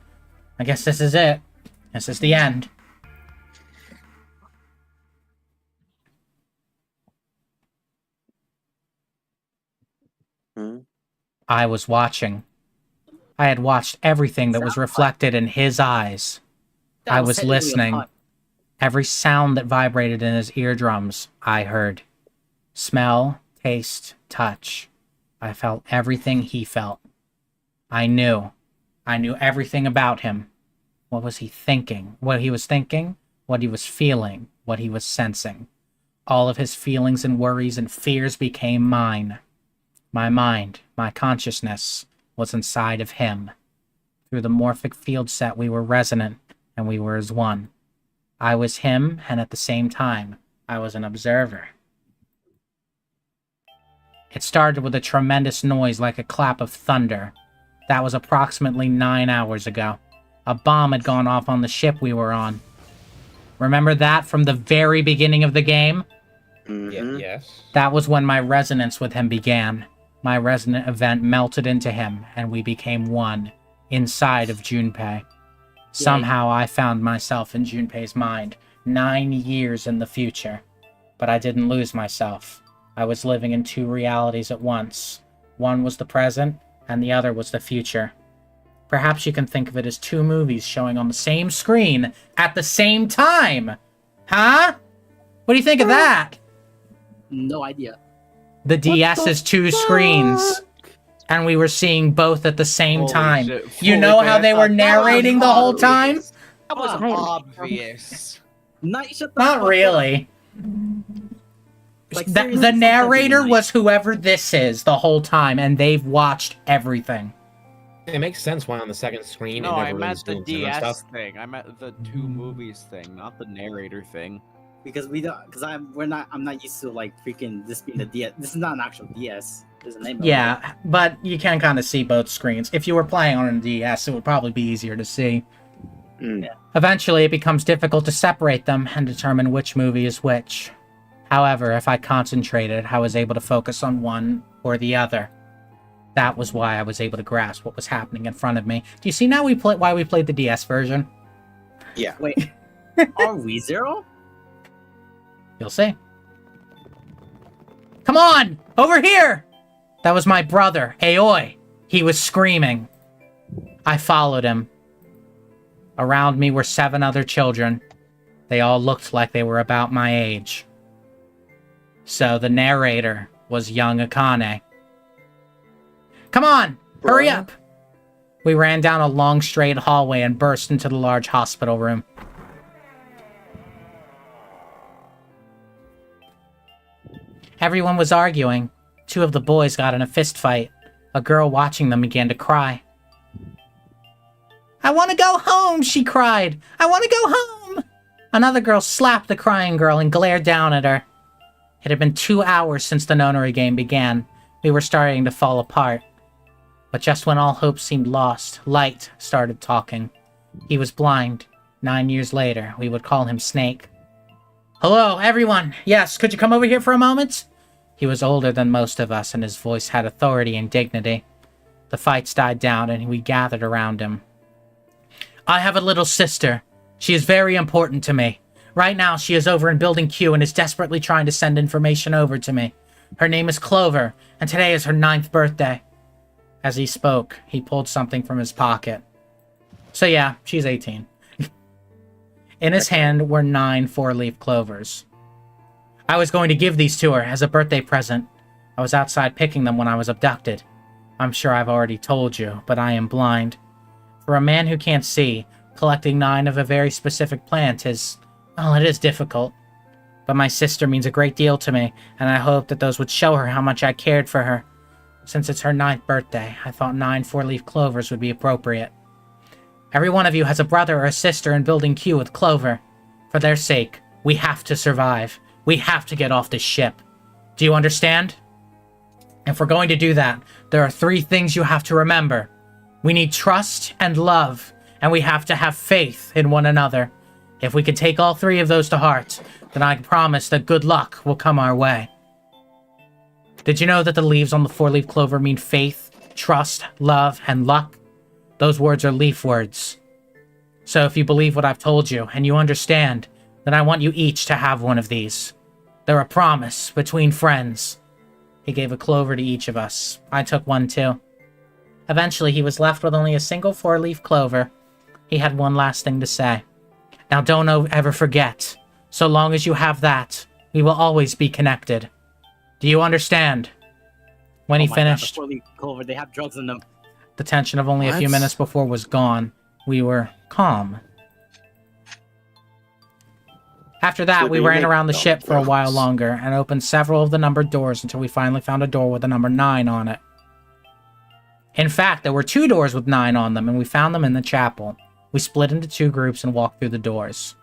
S1: I guess this is it. This is the end. I was watching. I had watched everything that was reflected in his eyes. I was listening. Every sound that vibrated in his eardrums, I heard. Smell, taste, touch. I felt everything he felt. I knew. I knew everything about him. What was he thinking? What he was thinking? What he was feeling? What he was sensing? All of his feelings and worries and fears became mine. My mind, my consciousness, was inside of him. Through the morphic field set, we were resonant, and we were as one. I was him, and at the same time, I was an observer. It started with a tremendous noise like a clap of thunder. That was approximately 9 hours ago. A bomb had gone off on the ship we were on. Remember that from the very beginning of the game?
S6: Yes.
S1: That was when my resonance with him began. My resonant event melted into him, and we became one, inside of Junpei. Somehow I found myself in Junpei's mind, 9 years in the future. But I didn't lose myself. I was living in 2 realities at once. One was the present, and the other was the future. Perhaps you can think of it as 2 movies showing on the same screen at the same time. Huh? What do you think of that?
S2: No idea.
S1: The DS is 2 screens, and we were seeing both at the same
S5: Holy
S1: time.
S5: shit,
S1: You
S5: fully
S1: know how they were
S5: based on-
S1: narrating the whole time?
S5: That was
S2: Right.
S5: obvious.
S2: Night, shut the
S1: Not
S2: fuck
S1: really.
S2: Like,
S1: The
S2: seriously, sometimes
S1: narrator
S2: it'd be
S1: was whoever this is the whole time, and they've watched everything.
S6: It makes sense why on the second screen
S5: No,
S6: it
S5: I
S6: never
S5: meant
S6: is
S5: the
S6: doing similar
S5: DS
S6: stuff.
S5: thing. I meant the two movies thing, not the narrator thing.
S2: because we don't, because I'm not used to like freaking this being a DS. This is not an actual DS. There's a name. of it.
S1: Yeah, but you can kind of see both screens. If you were playing on a DS, it would probably be easier to see.
S3: Mm.
S1: Eventually, it becomes difficult to separate them and determine which movie is which. However, if I concentrated, I was able to focus on one or the other. That was why I was able to grasp what was happening in front of me. Do you see now why we played the DS version?
S3: Yeah.
S2: Wait, are we Zero?
S1: You'll see. Come on! Over here! That was my brother, Aoi. He was screaming. I followed him. Around me were 7 other children. They all looked like they were about my age. So the narrator was young Akane. Come on! Hurry
S3: Bruh.
S1: up! We ran down a long straight hallway and burst into the large hospital room. Everyone was arguing. 2 of the boys got in a fist fight. A girl watching them began to cry. I want to go home, she cried. I want to go home. Another girl slapped the crying girl and glared down at her. It had been 2 hours since the Nonary game began. We were starting to fall apart. But just when all hope seemed lost, Light started talking. He was blind. 9 years later, we would call him Snake. Hello, everyone. Yes, could you come over here for a moment? He was older than most of us, and his voice had authority and dignity. The fights died down, and we gathered around him. I have a little sister. She is very important to me. Right now, she is over in Building Q and is desperately trying to send information over to me. Her name is Clover, and today is her 9th birthday. As he spoke, he pulled something from his pocket. So yeah, she's 18. In his hand were 9 4-leaf clovers. I was going to give these to her as a birthday present. I was outside picking them when I was abducted. I'm sure I've already told you, but I am blind. For a man who can't see, collecting 9 of a very specific plant is, well, it is difficult. But my sister means a great deal to me, and I hope that those would show her how much I cared for her. Since it's her 9th birthday, I thought 9 4-leaf clovers would be appropriate. Every one of you has a brother or a sister in Building Q with Clover. For their sake, we have to survive. We have to get off this ship. Do you understand? If we're going to do that, there are 3 things you have to remember. We need trust and love, and we have to have faith in one another. If we can take all 3 of those to heart, then I promise that good luck will come our way. Did you know that the leaves on the 4-leaf clover mean faith, trust, love, and luck? Those words are leaf words. So if you believe what I've told you, and you understand, then I want you each to have one of these. They're a promise between friends. He gave a clover to each of us. I took one too. Eventually, he was left with only a single 4-leaf clover. He had one last thing to say. Now don't ever forget. So long as you have that, we will always be connected. Do you understand? When he
S2: Oh my God,
S1: finished,
S2: the 4-leaf clover, they have drugs in them.
S1: the tension of only a few
S3: What?
S1: minutes before was gone. We were calm. After that,
S3: So
S1: we
S3: do you
S1: ran
S3: make
S1: around the ship for a while
S3: drugs?
S1: longer and opened several of the numbered doors until we finally found a door with the number 9 on it. In fact, there were 2 doors with 9 on them, and we found them in the chapel. We split into 2 groups and walked through the doors.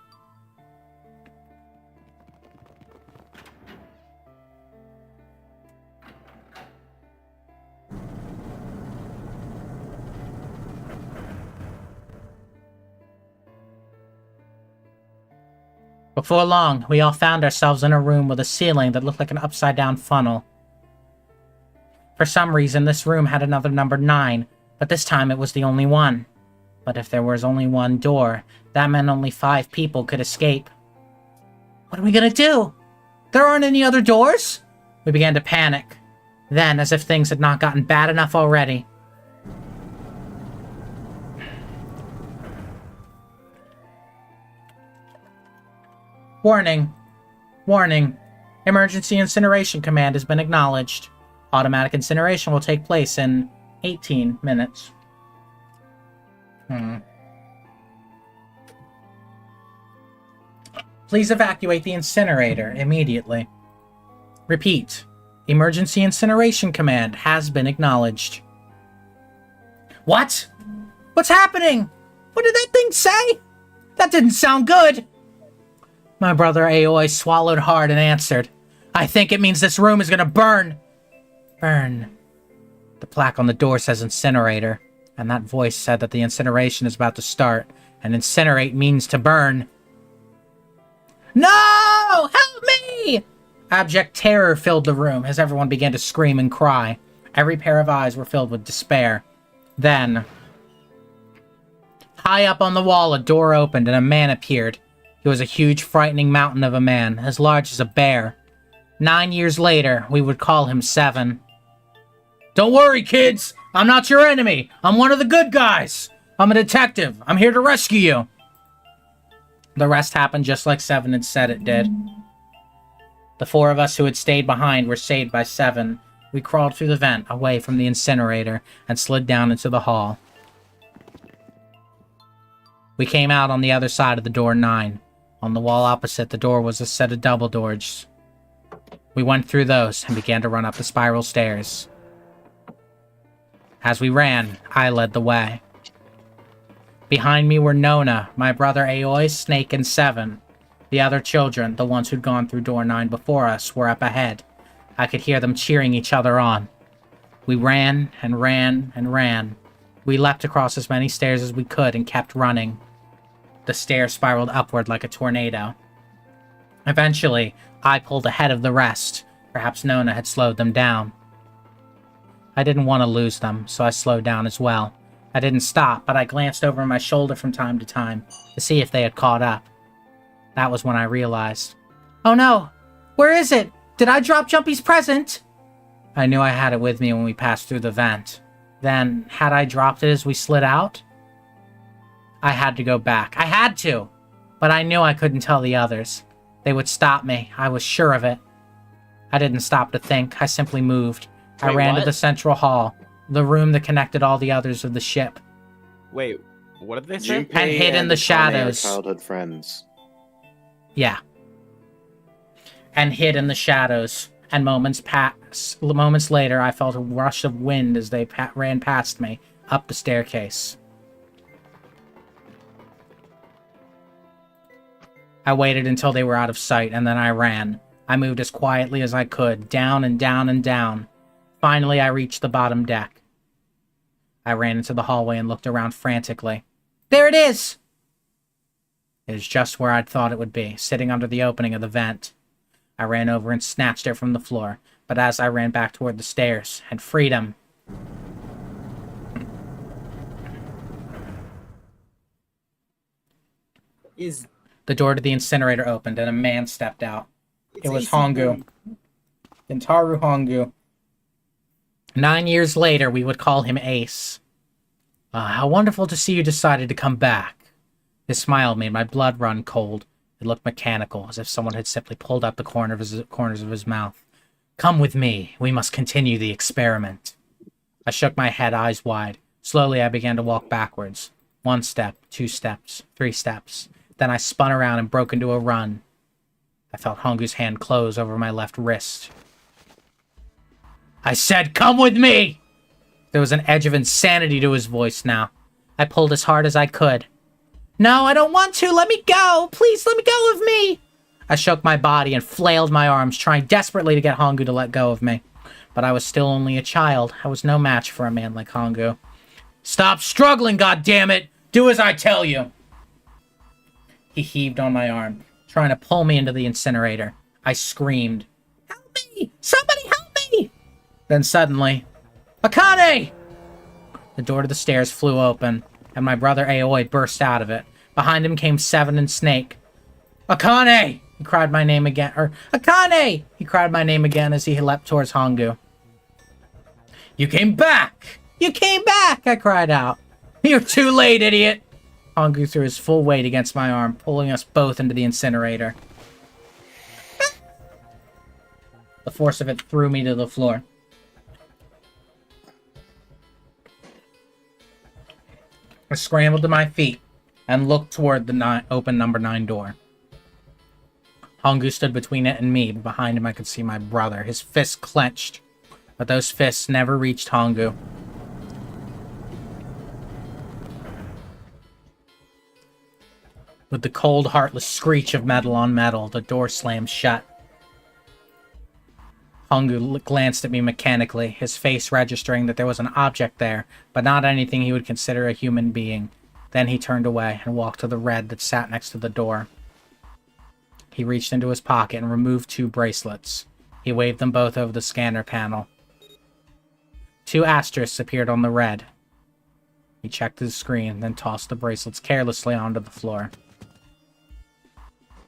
S1: Before long, we all found ourselves in a room with a ceiling that looked like an upside-down funnel. For some reason, this room had another number 9, but this time it was the only one. But if there was only one door, that meant only 5 people could escape. What are we gonna do? There aren't any other doors? We began to panic. Then, as if things had not gotten bad enough already, Warning. Warning. Emergency incineration command has been acknowledged. Automatic incineration will take place in 18 minutes. Please evacuate the incinerator immediately. Repeat. Emergency incineration command has been acknowledged. What? What's happening? What did that thing say? That didn't sound good. My brother Aoi swallowed hard and answered, I think it means this room is gonna burn. Burn. The plaque on the door says incinerator, and that voice said that the incineration is about to start, and incinerate means to burn. No! Help me! Abject terror filled the room as everyone began to scream and cry. Every pair of eyes were filled with despair. Then, high up on the wall, a door opened and a man appeared. He was a huge, frightening mountain of a man, as large as a bear. 9 years later, we would call him Seven. Don't worry, kids! I'm not your enemy! I'm one of the good guys! I'm a detective! I'm here to rescue you! The rest happened just like Seven had said it did. The 4 of us who had stayed behind were saved by Seven. We crawled through the vent, away from the incinerator, and slid down into the hall. We came out on the other side of the door 9. On the wall opposite the door was a set of double doors. We went through those and began to run up the spiral stairs. As we ran, I led the way. Behind me were Nona, my brother Aoi, Snake, and Seven. The other children, the ones who'd gone through door 9 before us, were up ahead. I could hear them cheering each other on. We ran and ran and ran. We leapt across as many stairs as we could and kept running. The stairs spiraled upward like a tornado. Eventually, I pulled ahead of the rest. Perhaps Nona had slowed them down. I didn't want to lose them, so I slowed down as well. I didn't stop, but I glanced over my shoulder from time to time to see if they had caught up. That was when I realized. Oh no! Where is it? Did I drop Jumpy's present? I knew I had it with me when we passed through the vent. Then, had I dropped it as we slid out? I had to go back. I had to! But I knew I couldn't tell the others. They would stop me. I was sure of it. I didn't stop to think. I simply moved. I
S5: Wait,
S1: ran to
S5: what?
S1: the central hall, the room that connected all the others of the ship.
S5: Wait, what did they say?
S3: Junpei
S1: And hid in the
S3: Akane are
S1: shadows.
S3: childhood friends.
S1: Yeah. And hid in the shadows. And moments later, I felt a rush of wind as they ran past me, up the staircase. I waited until they were out of sight, and then I ran. I moved as quietly as I could, down and down and down. Finally, I reached the bottom deck. I ran into the hallway and looked around frantically. There it is! It was just where I'd thought it would be, sitting under the opening of the vent. I ran over and snatched it from the floor, but as I ran back toward the stairs, and freedom...
S2: Is
S1: The door to the incinerator opened, and a man stepped out. It was
S2: AC
S1: Hongu. Intaru Hongu. 9 years later, we would call him Ace. How wonderful to see you decided to come back. His smile made my blood run cold. It looked mechanical, as if someone had simply pulled out the corners of his mouth. Come with me. We must continue the experiment. I shook my head, eyes wide. Slowly, I began to walk backwards. 1 step, 2 steps, 3 steps. Then I spun around and broke into a run. I felt Hongu's hand close over my left wrist. I said, come with me! There was an edge of insanity to his voice now. I pulled as hard as I could. No, I don't want to! Let me go! Please, let me go with me! I shook my body and flailed my arms, trying desperately to get Hongu to let go of me. But I was still only a child. I was no match for a man like Hongu. Stop struggling, goddammit! Do as I tell you! He heaved on my arm, trying to pull me into the incinerator. I screamed, help me! Somebody help me! Then suddenly, Akane! The door to the stairs flew open, and my brother Aoi burst out of it. Behind him came Seven and Snake. Akane! He cried my name again. Akane! He cried my name again as he leapt towards Hongu. You came back! You came back! I cried out. You're too late, idiot! Hongu threw his full weight against my arm, pulling us both into the incinerator. The force of it threw me to the floor. I scrambled to my feet and looked toward the open number 9 door. Hongu stood between it and me, but behind him I could see my brother, his fists clenched. But those fists never reached Hongu. With the cold, heartless screech of metal on metal, the door slammed shut. Hongu glanced at me mechanically, his face registering that there was an object there, but not anything he would consider a human being. Then he turned away and walked to the red that sat next to the door. He reached into his pocket and removed 2 bracelets. He waved them both over the scanner panel. 2 asterisks appeared on the red. He checked his screen, then tossed the bracelets carelessly onto the floor.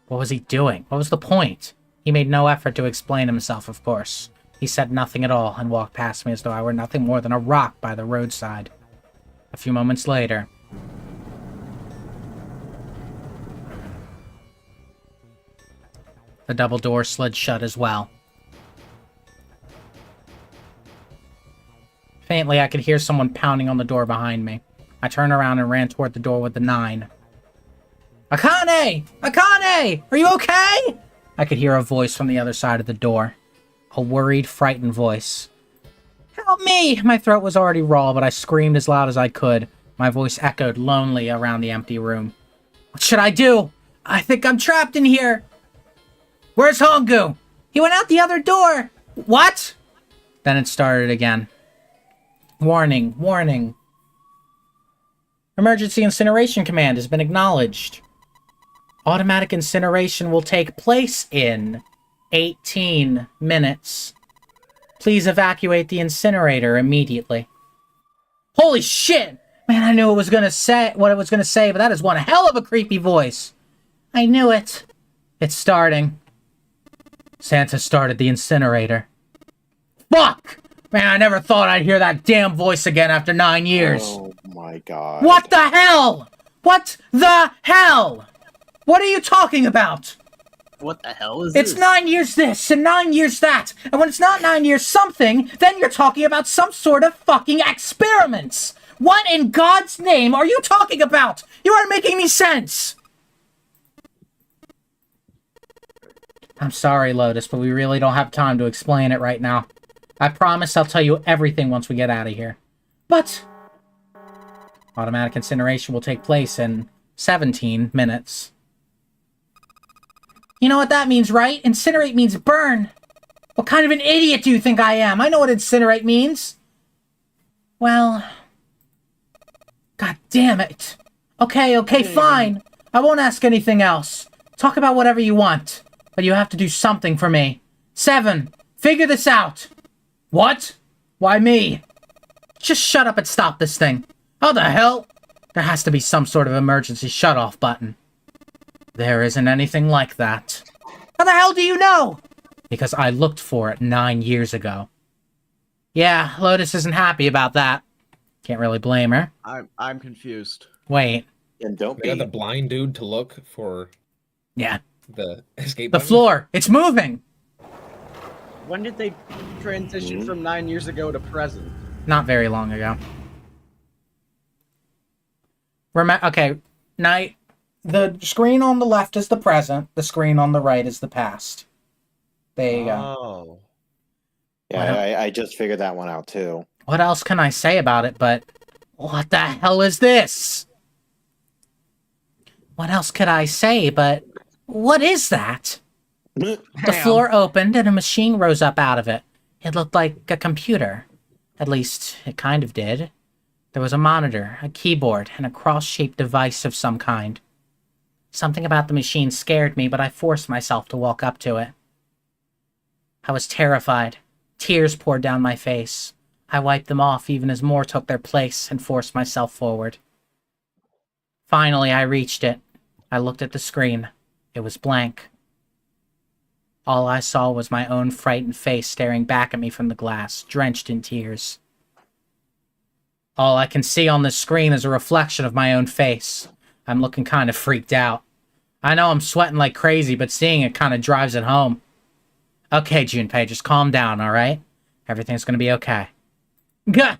S1: What was he doing? What was the point? He made no effort to explain himself, of course. He said nothing at all and walked past me as though I were nothing more than a rock by the roadside. A few moments later, the double door slid shut as well. Faintly, I could hear someone pounding on the door behind me. I turned around and ran toward the door with the 9. Akane! Akane! Are you okay? I could hear a voice from the other side of the door. A worried, frightened voice. Help me! My throat was already raw, but I screamed as loud as I could. My voice echoed lonely around the empty room. What should I do? I think I'm trapped in here. Where's Hongu? He went out the other door. What? Then it started again. Warning, warning. Emergency incineration command has been acknowledged. Automatic incineration will take place in 18 minutes. Please evacuate the incinerator immediately. Holy shit! Man, I knew what it was gonna say, but that is one hell of a creepy voice. I knew it. It's starting. Santa started the incinerator. Fuck! Man, I never thought I'd hear that damn voice again after 9 years.
S3: Oh my god.
S1: What the hell? What the hell? What are you talking about?
S2: What the hell is
S1: It's
S2: this?
S1: 9 years this and 9 years that. And when it's not 9 years something, then you're talking about some sort of fucking experiments. What in God's name are you talking about? You aren't making any sense. I'm sorry, Lotus, but we really don't have time to explain it right now. I promise I'll tell you everything once we get out of here. But automatic incineration will take place in 17 minutes. You know what that means, right? Incinerate means burn. What kind of an idiot do you think I am? I know what incinerate means. Well... God damn it. Okay, fine. I won't ask anything else. Talk about whatever you want. But you have to do something for me. 7. Figure this out. What? Why me? Just shut up and stop this thing. How the hell? There has to be some sort of emergency shut-off button. There isn't anything like that. How the hell do you know? Because I looked for it 9 years ago. Yeah, Lotus isn't happy about that. Can't really blame her.
S5: I'm confused.
S1: Wait.
S3: And don't
S6: They
S3: be.
S6: got the blind dude to look for
S1: Yeah.
S6: the escape
S1: The
S6: button.
S1: floor. It's moving.
S5: When did they transition from 9 years ago to present?
S1: Not very long ago. Okay. Now, the screen on the left is the present. The screen on the right is the past. There you go.
S5: Oh.
S3: Yeah, I just figured that one out too.
S1: What else can I say about it but... What the hell is this? What else could I say but... What is that? The floor opened and a machine rose up out of it. It looked like a computer. At least, it kind of did. There was a monitor, a keyboard, and a cross-shaped device of some kind. Something about the machine scared me, but I forced myself to walk up to it. I was terrified. Tears poured down my face. I wiped them off even as more took their place and forced myself forward. Finally, I reached it. I looked at the screen. It was blank. All I saw was my own frightened face staring back at me from the glass, drenched in tears. All I can see on the screen is a reflection of my own face. I'm looking kind of freaked out. I know I'm sweating like crazy, but seeing it kind of drives it home. Okay, Junpei, just calm down, alright? Everything's gonna be okay. Gah!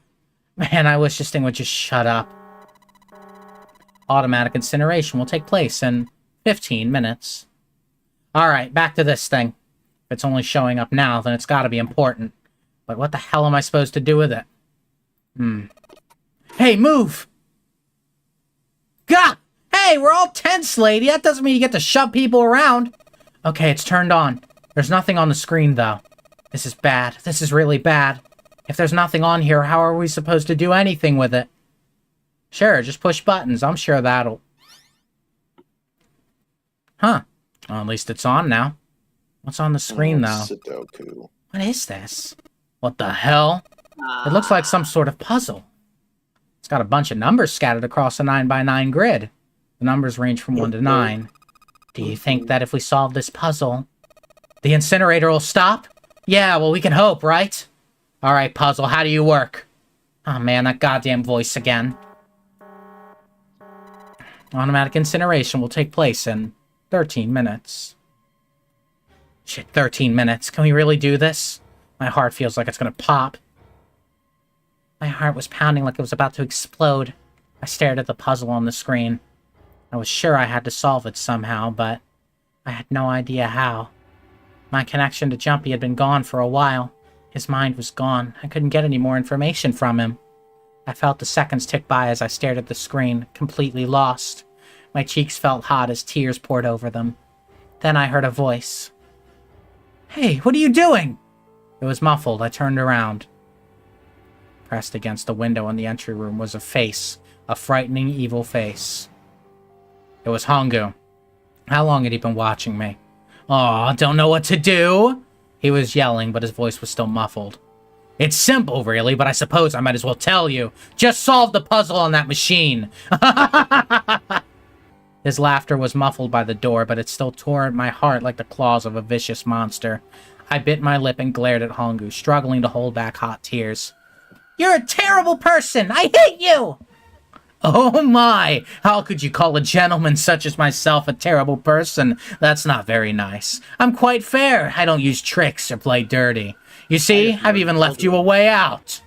S1: Man, I wish this thing would just shut up. Automatic incineration will take place in 15 minutes. Alright, back to this thing. If it's only showing up now, then it's gotta be important. But what the hell am I supposed to do with it? Hey, move! Gah! Hey, we're all tense, lady. That doesn't mean you get to shove people around. Okay, it's turned on. There's nothing on the screen, though. This is bad. This is really bad. If there's nothing on here, how are we supposed to do anything with it? Sure, just push buttons. I'm sure that'll... Huh. Well, at least it's on now. What's on the screen, though?
S3: Sudoku.
S1: What is this? What the hell? It looks like some sort of puzzle. It's got a bunch of numbers scattered across a 9x9 grid. The numbers range from 1 to 9. Do you think that if we solve this puzzle, the incinerator will stop? Yeah, well, we can hope, right? Alright, puzzle, how do you work? Oh man, that goddamn voice again. Automatic incineration will take place in 13 minutes. Shit, 13 minutes. Can we really do this? My heart feels like it's gonna pop. My heart was pounding like it was about to explode. I stared at the puzzle on the screen. I was sure I had to solve it somehow, but I had no idea how. My connection to Jumpy had been gone for a while. His mind was gone. I couldn't get any more information from him. I felt the seconds tick by as I stared at the screen, completely lost. My cheeks felt hot as tears poured over them. Then I heard a voice. Hey, what are you doing? It was muffled. I turned around. Pressed against the window in the entry room was a face. A frightening, evil face. It was Hongu. How long had he been watching me? Aw, don't know what to do? He was yelling, but his voice was still muffled. It's simple, really, but I suppose I might as well tell you. Just solve the puzzle on that machine. His laughter was muffled by the door, but it still tore at my heart like the claws of a vicious monster. I bit my lip and glared at Hongu, struggling to hold back hot tears. You're a terrible person! I hate you! Oh my! How could you call a gentleman such as myself a terrible person? That's not very nice. I'm quite fair. I don't use tricks or play dirty. You see, I've even left you a way out.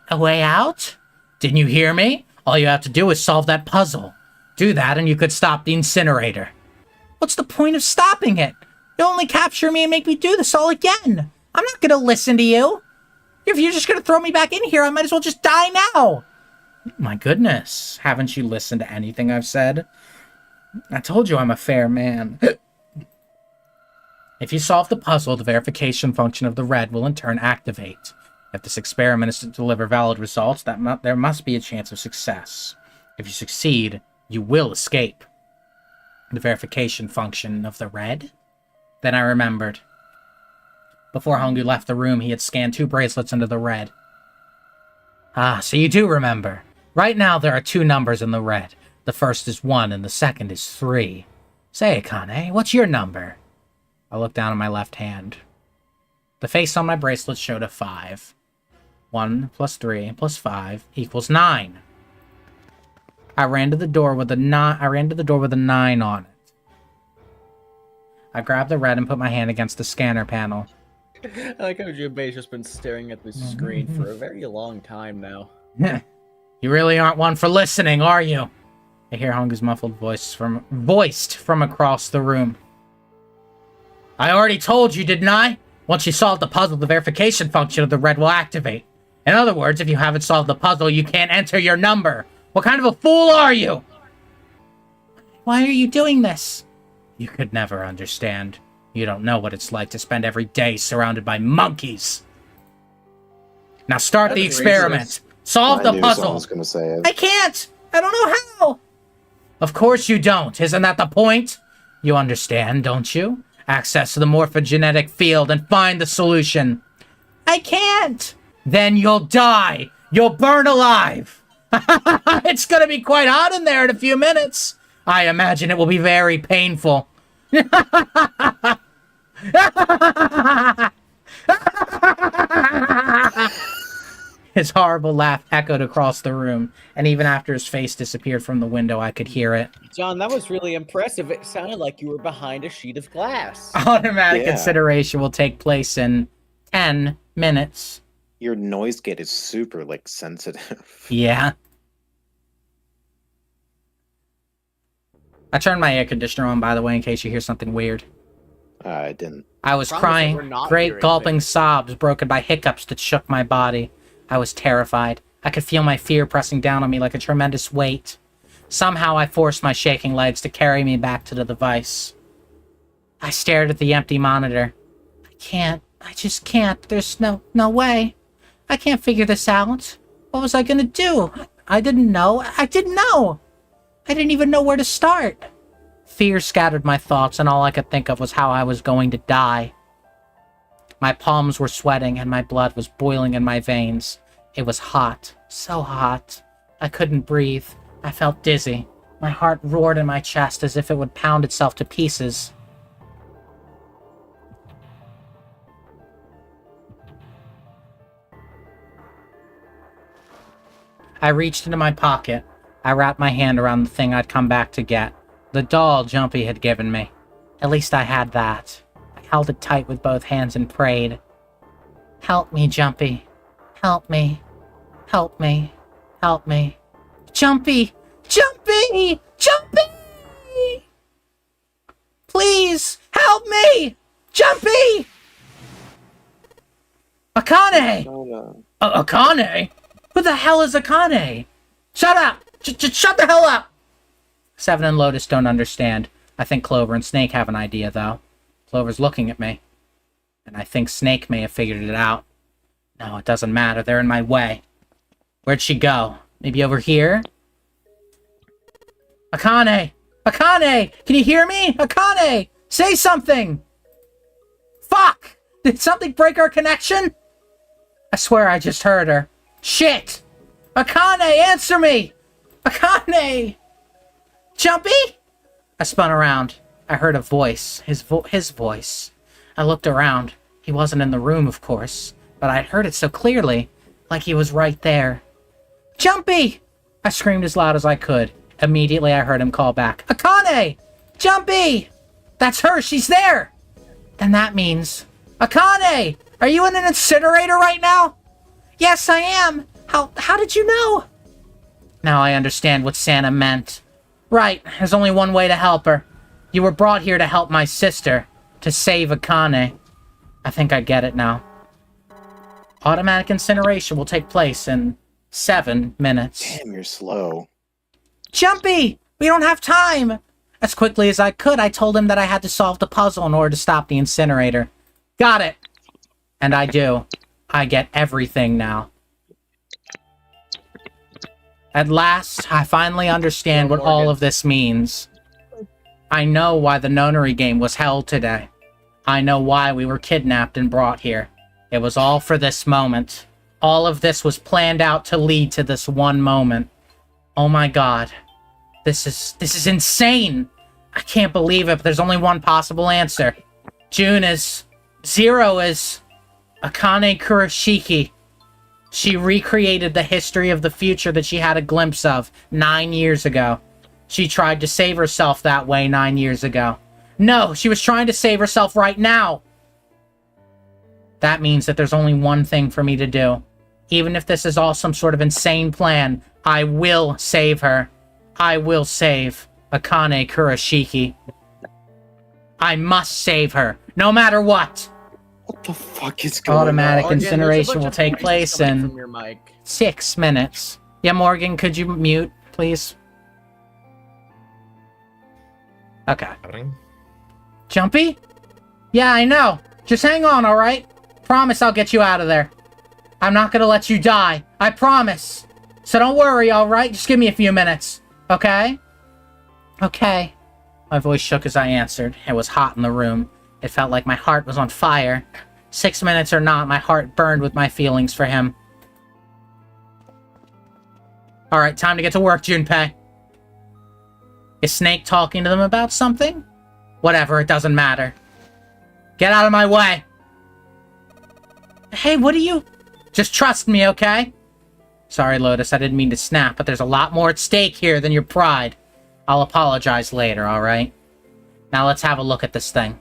S1: A way out? Didn't you hear me? All you have to do is solve that puzzle. Do that and you could stop the incinerator. What's the point of stopping it? You'll only capture me and make me do this all again. I'm not gonna listen to you. If you're just gonna throw me back in here, I might as well just die now. My goodness, haven't you listened to anything I've said? I told you I'm a fair man. If you solve the puzzle, the verification function of the red will in turn activate. If this experiment is to deliver valid results, there must be a chance of success. If you succeed, you will escape. The verification function of the red? Then I remembered. Before Hongu left the room, he had scanned 2 bracelets into the red. Ah, so you do remember. Right now, there are 2 numbers in the red. The first is 1 and the second is 3. Say, Akane, what's your number? I looked down at my left hand. The face on my bracelet showed a 5. 1 plus 3 plus 5 equals 9. I ran to the door with a 9 on it. I grabbed the red and put my hand against the scanner panel.
S7: I like how Junpei's just been staring at this screen for a very long time now.
S1: You really aren't one for listening, are you? I hear Hongu's muffled voiced from across the room. I already told you, didn't I? Once you solve the puzzle, the verification function of the red will activate. In other words, if you haven't solved the puzzle, you can't enter your number. What kind of a fool are you? Why are you doing this? You could never understand. You don't know what it's like to spend every day surrounded by monkeys. Now start the experiment. Solve the puzzle.
S3: Was gonna say it.
S1: I can't. I don't know how. Of course you don't. Isn't that the point? You understand, don't you? Access to the morphogenetic field and find the solution. I can't. Then you'll die. You'll burn alive. It's gonna be quite hot in there in a few minutes. I imagine it will be very painful. His horrible laugh echoed across the room, and even after his face disappeared from the window, I could hear it.
S7: John, that was really impressive. It sounded like you were behind a sheet of glass.
S1: Automatic incineration will take place in 10 minutes.
S3: Your noise gate is super, like, sensitive.
S1: Yeah. I turned my air conditioner on, by the way, in case you hear something weird.
S3: I didn't.
S1: I was
S5: Promise that
S1: crying,
S5: we're not
S1: great
S5: hearing
S1: gulping
S5: things.
S1: sobs broken by hiccups that shook my body. I was terrified. I could feel my fear pressing down on me like a tremendous weight. Somehow I forced my shaking legs to carry me back to the device. I stared at the empty monitor. I just can't. There's no way. I can't figure this out. What was I gonna do? I didn't know. I didn't even know where to start. Fear scattered my thoughts, and all I could think of was how I was going to die. My palms were sweating, and my blood was boiling in my veins. It was hot. So hot. I couldn't breathe. I felt dizzy. My heart roared in my chest as if it would pound itself to pieces. I reached into my pocket. I wrapped my hand around the thing I'd come back to get. The doll Jumpy had given me. At least I had that. I held it tight with both hands and prayed. Help me, Jumpy. Help me. Help me. Help me. Jumpy! Jumpy! Jumpy! Please, help me! Jumpy! Akane! Akane? Who the hell is Akane? Shut up! Shut the hell up! Seven and Lotus don't understand. I think Clover and Snake have an idea, though. Clover's looking at me. And I think Snake may have figured it out. No, it doesn't matter. They're in my way. Where'd she go? Maybe over here? Akane! Akane! Can you hear me? Akane! Say something! Fuck! Did something break our connection? I swear I just heard her. Shit! Akane, answer me! Akane! Jumpy? I spun around. I heard a voice. His voice. I looked around. He wasn't in the room, of course, but I'd heard it so clearly, like he was right there. Jumpy! I screamed as loud as I could. Immediately I heard him call back. Akane! Jumpy! That's her! She's there! Then that means... Akane! Are you in an incinerator right now? Yes, I am! How did you know? Now I understand what Santa meant. Right, there's only one way to help her. You were brought here to help my sister. To save Akane. I think I get it now. Automatic incineration will take place in 7 minutes.
S3: Damn, you're slow.
S1: Jumpy! We don't have time! As quickly as I could, I told him that I had to solve the puzzle in order to stop the incinerator. Got it! And I do. I get everything now. At last, I finally understand what all of this means. I know why the nonary game was held today. I know why we were kidnapped and brought here. It was all for this moment. All of this was planned out to lead to this one moment. Oh my god. This is insane! I can't believe it, but there's only one possible answer. June is... 0 is... Akane Kurashiki. She recreated the history of the future that she had a glimpse of 9 years ago. She tried to save herself that way 9 years ago. No, she was trying to save herself right now! That means that there's only one thing for me to do. Even if this is all some sort of insane plan, I will save her. I will save Akane Kurashiki. I must save her, no matter what!
S3: What the fuck is going
S1: Automatic
S3: on?
S5: Morgan, there's a
S1: incineration
S5: bunch
S1: will
S5: of
S1: take
S5: noises
S1: place
S5: coming
S1: in
S5: from your mic.
S1: 6 minutes. Yeah, Morgan, could you mute, please? Okay.
S6: Happening?
S1: Jumpy? Yeah, I know. Just hang on, alright? Promise I'll get you out of there. I'm not gonna let you die. I promise. So don't worry, alright? Just give me a few minutes. Okay? Okay. My voice shook as I answered. It was hot in the room. It felt like my heart was on fire. 6 minutes or not, my heart burned with my feelings for him. Alright, time to get to work, Junpei. Is Snake talking to them about something? Whatever, it doesn't matter. Get out of my way! Hey, what are you... Just trust me, okay? Sorry, Lotus, I didn't mean to snap, but there's a lot more at stake here than your pride. I'll apologize later, alright? Now let's have a look at this thing.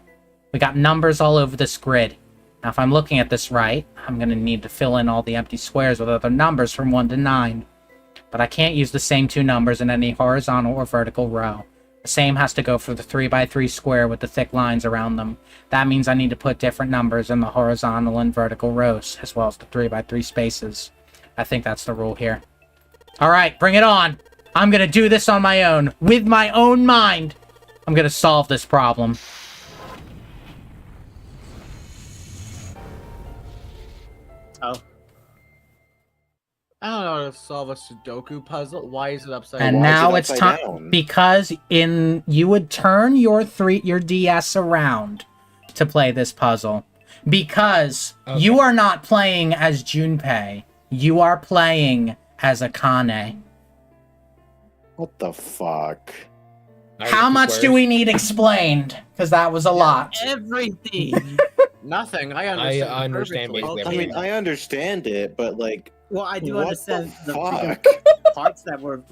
S1: We got numbers all over this grid. Now if I'm looking at this right, I'm gonna need to fill in all the empty squares with other numbers from 1 to 9. But I can't use the same 2 numbers in any horizontal or vertical row. The same has to go for the 3x3 square with the thick lines around them. That means I need to put different numbers in the horizontal and vertical rows, as well as the 3x3 spaces. I think that's the rule here. Alright, bring it on! I'm gonna do this on my own, with my own mind! I'm gonna solve this problem.
S2: Oh,
S5: I don't know how to solve a Sudoku puzzle. Why is it upside
S1: And
S3: why
S5: down?
S3: is it
S1: now it's
S3: upside
S1: time
S3: down?
S1: because you would turn your DS around to play this puzzle. Because you are not playing as Junpei. You are playing as Akane.
S3: What the fuck?
S1: How much do we need explained? Because that was a lot.
S2: everything.
S5: Nothing. I
S6: I
S5: understand.
S6: understand
S5: perfectly.
S6: basically
S3: I mean,
S6: everything.
S3: I understand it, but
S2: Well, I do
S3: what
S2: understand
S3: the
S2: the freaking
S3: fuck?
S2: parts that were.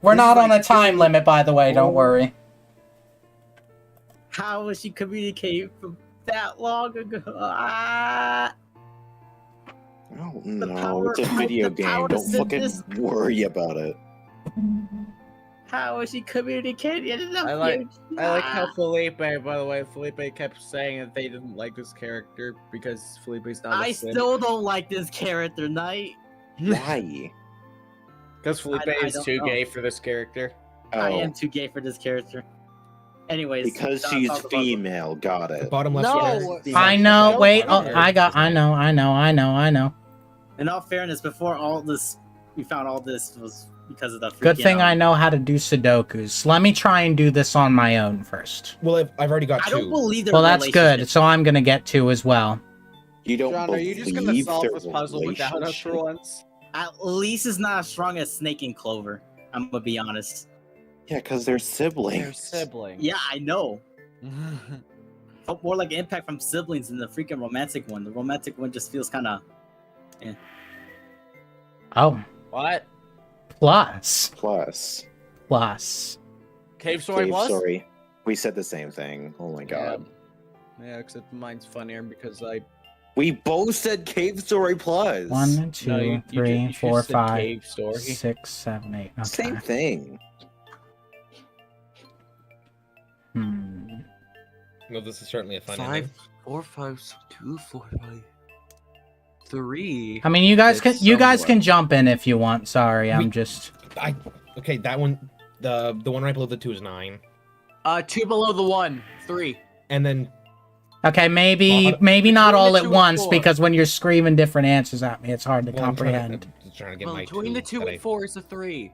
S1: We're
S2: This
S1: not
S2: is
S1: on a
S2: like
S1: time
S2: two-
S1: limit, by the way, don't worry.
S2: How was she communicating from that long ago? Ah,
S3: I don't
S2: The
S3: know.
S2: power-
S3: It's a video
S2: the
S3: game.
S2: power to
S3: Don't
S2: send
S3: fucking
S2: this-
S3: worry about it.
S2: how was she communicating in the
S5: I like-
S2: future?
S5: I like how
S2: Ah.
S5: Felipe, by the way, Felipe kept saying that they didn't like this character because Felipe's not a
S2: I
S5: sim.
S2: still don't like this character, Knight.
S3: Why?
S5: Because Felipe
S2: I
S5: is
S2: don't
S5: too
S2: know.
S5: gay for this character.
S2: I
S3: Oh,
S2: am too gay for this character. Anyways,
S3: because
S2: John,
S3: she's
S2: solve the puzzle.
S3: female. Got
S6: The
S3: it.
S6: bottom left
S5: No!
S6: square.
S1: I know,
S5: No,
S1: wait,
S5: I don't
S1: oh, I know.
S2: In all fairness, before all this, we found all this was because of the.
S1: Good
S2: freaking,
S1: thing I know how to do Sudokus. Let me try and do this on my own first.
S6: Well, I've already got
S2: I
S6: two.
S2: don't believe.
S1: Well, that's good, so I'm gonna get two as well.
S3: You don't
S5: John, are you just gonna
S3: believe
S5: solve
S3: their
S5: this puzzle without us for
S3: relationship?
S5: once?
S2: At least it's not as strong as Snake and Clover. I'm gonna be honest.
S3: Yeah, because they're siblings.
S5: They're siblings.
S2: Yeah, I know. Felt more like impact from siblings than the freaking romantic one. The romantic one just feels kind of.
S1: Oh,
S5: What?
S1: plus.
S5: Cave Story
S3: Cave
S5: Plus?
S3: Story. We said the same thing. Oh my
S5: Yeah.
S3: god.
S5: Yeah, except mine's funnier because I.
S3: We both said Cave Story Plus.
S1: 1, 2,
S5: No, you
S1: 3,
S5: just
S1: 4,
S5: said
S1: 5,
S5: Cave Story.
S1: 6, 7, 8. Okay.
S3: Same thing.
S6: No, this is certainly a fun
S5: 5,
S6: ending.
S5: 4, 5, 2, 4, 5, 3.
S1: I mean, you guys can
S5: It's
S1: can
S5: somewhere.
S1: jump in if you want. Sorry, I'm
S6: We-
S1: just.
S6: Okay, that one, the one right below the 2 is 9,
S5: 2 below the 1, 3.
S6: and then
S1: Okay, maybe
S6: Well,
S1: maybe not
S5: between
S1: all
S5: the
S1: at
S5: 2 and
S1: once
S5: 4.
S1: because when you're screaming different answers at me, it's hard to
S6: well, I'm trying to-
S1: comprehend.
S6: I'm just trying to get
S5: Well,
S6: my
S5: between the 2
S6: that
S5: and 4 is a 3.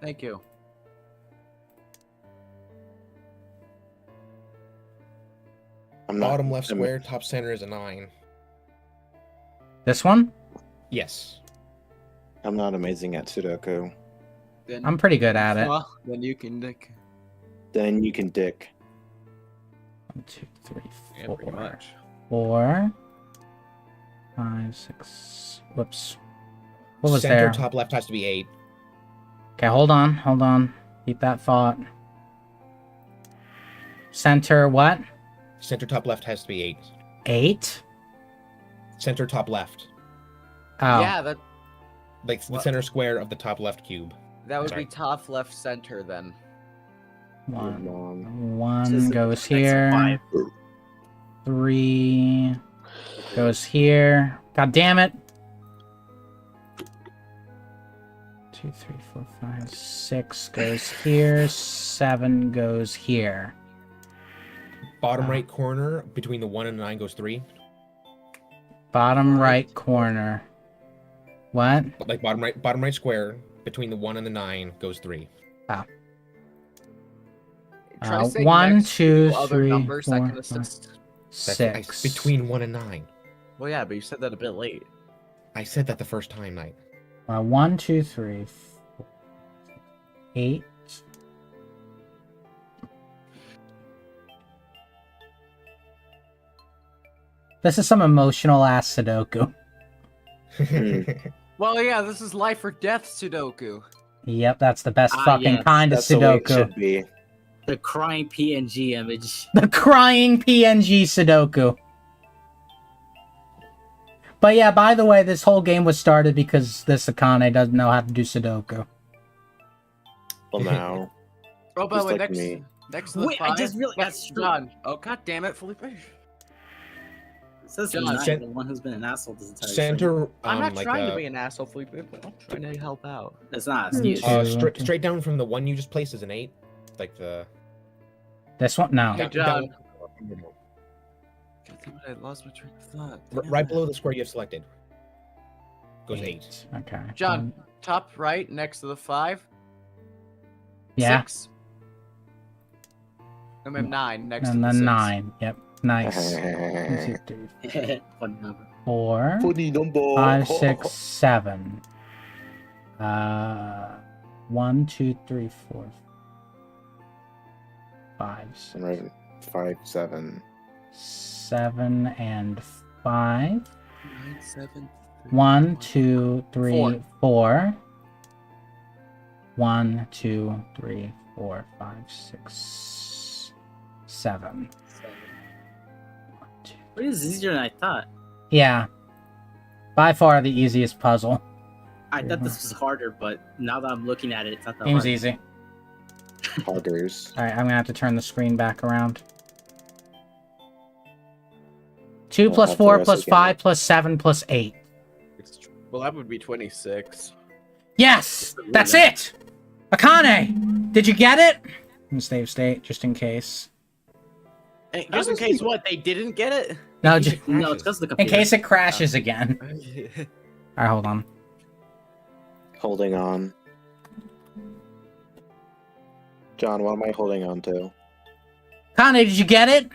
S5: Thank you.
S3: I'm not.
S6: Bottom left
S3: I'm-
S6: square, top center is a 9.
S1: This one,
S6: Yes.
S3: I'm not amazing at Sudoku.
S5: Then,
S1: I'm pretty good at it.
S5: Well, then you can dick.
S3: Then you can dick.
S1: 1, 2, 3,
S5: Yeah,
S1: 4,
S5: pretty much.
S1: 4, 5, 6. Whoops. What was
S6: Center
S1: there?
S6: top left has to be 8.
S1: Okay, hold on. Keep that thought. Center what?
S6: Center top left has to be 8.
S1: 8?
S6: Center top left.
S1: Oh.
S5: Yeah, that
S6: Like the
S5: What?
S6: center square of the top left cube.
S5: that would
S6: Sorry.
S5: be top left center then.
S1: One.
S3: Mom.
S1: One
S2: Just
S1: goes
S2: makes it
S1: here.
S2: 5.
S1: 3 goes here. God damn it. 2, 3, 4, 5, 6 goes here. 7 goes here.
S6: Bottom
S1: Ah.
S6: right corner between the 1 and 9 goes 3.
S1: Bottom right corner. What?
S6: Like bottom right square between the 1 and the 9 goes 3.
S5: Try saying
S1: 1,
S5: next
S1: 2,
S5: to other
S1: 3,
S5: numbers that
S1: 4,
S5: can
S1: 5,
S5: assist.
S6: That's
S1: 6.
S6: between 1 and 9.
S5: Well, yeah, but you said that a bit late.
S6: I said that the first time, Knight.
S1: 1, 2, 3, 4, 8. This is some emotional ass Sudoku.
S5: Well, yeah, this is life or death Sudoku.
S1: Yep, that's the best
S2: Ah,
S1: fucking
S2: yes,
S1: kind of
S3: That's the way it
S1: Sudoku.
S3: should be.
S2: The crying PNG image.
S1: The crying PNG Sudoku. But yeah, by the way, this whole game was started because this Akane doesn't know how to do Sudoku.
S3: Well, now.
S5: Oh, by the
S3: Just
S5: way,
S3: like
S5: next,
S3: me.
S5: next to the
S2: Wait, I
S5: five.
S2: just realized
S5: Wait,
S2: that's true.
S5: John. Oh, god damn it, Felipe.
S2: It says
S5: John,
S2: Nine,
S6: San-
S2: the one who's been an asshole this entire stream.
S6: Center.
S5: I'm not
S6: like,
S5: trying to be an asshole, Felipe. But I'm trying to help out.
S2: It's not.
S1: You-
S2: It's
S6: straight down from the one you just placed is an 8. Like the.
S1: This one? No.
S5: Hey,
S6: down-
S5: John.
S6: down-
S5: God damn it, I lost my train of thought.
S6: right below the square you have selected. Goes 8.
S1: Okay.
S5: John, top right next to the 5.
S1: Yeah.
S5: 6. And then 9 next to
S1: And
S5: the
S1: then
S5: 6.
S1: 9. Yep. Nice. 1, 2, 3,
S2: Funny number.
S1: 4,
S3: Funny number.
S1: 5, 6, 7. 1, 2, 3, 4, 5, 6,
S3: And right, 5, 7.
S1: 7, and 5.
S5: 9, 7.
S1: 1, 2, 3,
S5: Four.
S1: 4. 1, 2, 3, 4, 5, 6, 7. 1, 2.
S2: It is easier than I thought.
S1: Yeah. By far the easiest puzzle.
S2: I thought this was harder, but now that I'm looking at it, it's not that
S1: Seems
S2: hard.
S1: easy.
S3: Hoggers.
S1: Alright, I'm gonna have to turn the screen back around. 2
S3: We'll
S1: plus
S3: have to
S1: 4
S3: rest
S1: plus
S3: again.
S1: 5 plus 7 plus 8.
S5: Well, that would be 26.
S1: Yes! That's it! Akane! Did you get it? And save state, just in case.
S5: Hey, just in case what? They didn't get it?
S1: No,
S2: No, it's because of the
S1: in
S2: computer.
S1: case it crashes again. Alright, hold on.
S3: Holding on. John, what am I holding on to?
S1: Akane, did you get it?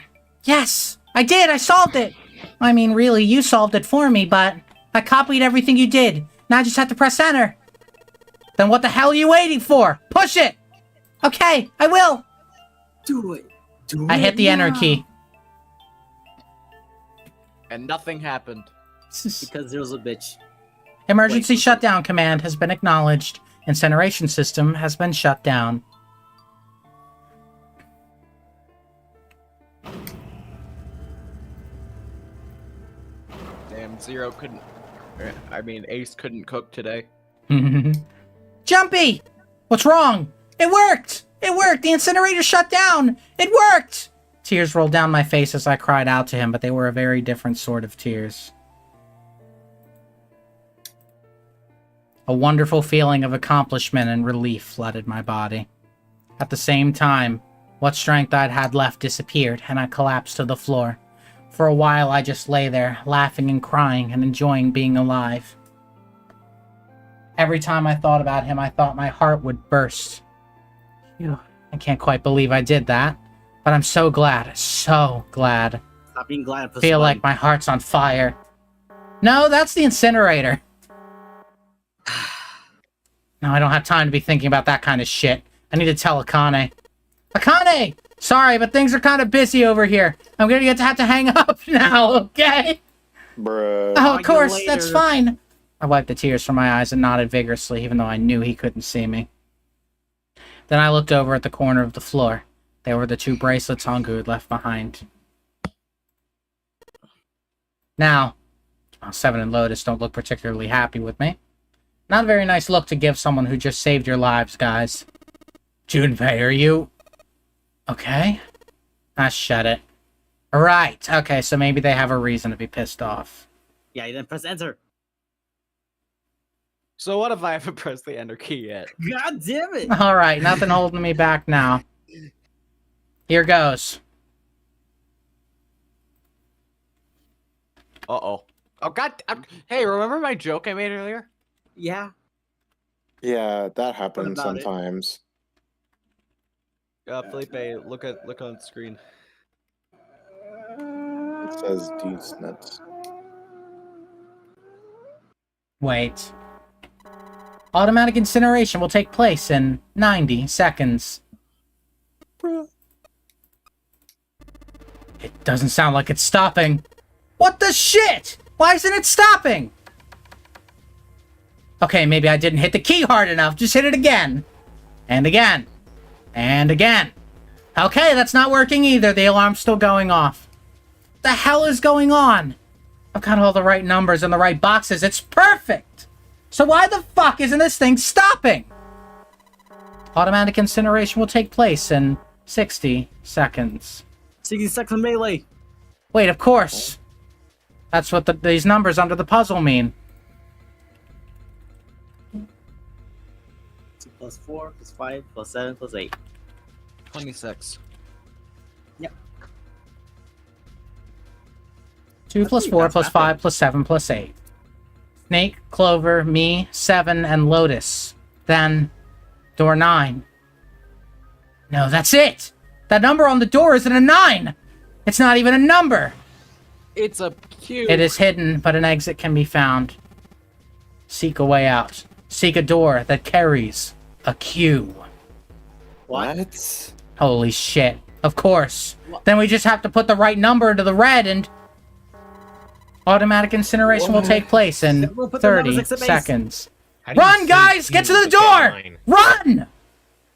S1: Yes! I did! I solved it! I mean, really, you solved it for me, but I copied everything you did. Now I just have to press enter. Then what the hell are you waiting for? Push it! Okay, I will!
S2: Do it. Do
S1: I
S2: it
S1: hit the enter
S2: now.
S1: key.
S5: And nothing happened.
S2: Because there was a bitch.
S1: Emergency
S2: Wait.
S1: shutdown command has been acknowledged. Incineration system has been shut down.
S5: Damn, Zero couldn't. I mean, Ace couldn't cook today.
S1: Jumpy! What's wrong? It worked! It worked! The incinerator shut down! It worked! Tears rolled down my face as I cried out to him, but they were a very different sort of tears. A wonderful feeling of accomplishment and relief flooded my body. At the same time, what strength I'd had left disappeared, and I collapsed to the floor. For a while, I just lay there, laughing and crying and enjoying being alive. Every time I thought about him, I thought my heart would burst. Phew, I can't quite believe I did that, but I'm so glad, so glad.
S2: Stop being glad.
S1: Feel like my heart's on fire. No, that's the incinerator. No, I don't have time to be thinking about that kind of shit. I need to tell Akane. Akane! Sorry, but things are kind of busy over here. I'm gonna have to hang up now, okay?
S3: Bruh.
S1: Oh,
S2: Talk
S1: of
S2: to you
S1: course, that's
S2: later.
S1: fine. I wiped the tears from my eyes and nodded vigorously, even though I knew he couldn't see me. Then I looked over at the corner of the floor. There were the 2 bracelets Hongu had left behind. Now, Seven and Lotus don't look particularly happy with me. Not a very nice look to give someone who just saved your lives, guys. Junpei, are you... okay? Ah, shut it. Right, okay, so maybe they have a reason to be pissed off.
S2: Yeah, you didn't press enter.
S5: So what if I haven't pressed the enter key yet?
S2: God damn it.
S1: Alright, nothing holding me back now. Here goes.
S5: Uh-oh. Oh, God. Hey, remember my joke I made earlier?
S2: Yeah.
S3: Yeah, that happens
S2: about it?
S3: sometimes.
S5: Felipe, look on screen.
S3: It says dude's nuts.
S1: Wait. Automatic incineration will take place in 90 seconds. It doesn't sound like it's stopping. What the shit? Why isn't it stopping? Okay, maybe I didn't hit the key hard enough. Just hit it again. And again. And again. Okay, that's not working either. The alarm's still going off. What the hell is going on? I've got all the right numbers in the right boxes. It's perfect. So why the fuck isn't this thing stopping? Automatic incineration will take place in 60 seconds.
S2: 60 seconds melee.
S1: Wait, of course. That's what these numbers under the puzzle mean.
S2: 2 plus 4 plus 5 plus 7 plus 8.
S7: 26.
S1: 2
S2: That's
S1: plus
S2: pretty
S1: 4
S2: fast
S1: plus
S2: math
S1: 5 plus 7 plus 8. Snake, Clover, me, 7, and Lotus. Then, door 9. No, that's it! That number on the door isn't a 9! It's not even a number!
S5: It's a cube.
S1: It is hidden, but an exit can be found. Seek a way out. Seek a door that carries a Q.
S3: What?
S1: Holy shit. Of course. Then we just have to put the right number into the red and... Automatic incineration will take place in
S2: We'll put the numbers
S1: 30
S2: next to base.
S1: seconds.
S6: How do you
S1: Run,
S6: say
S1: guys! Get to
S6: Q
S1: the
S6: but get
S1: door!
S6: 9?
S1: Run!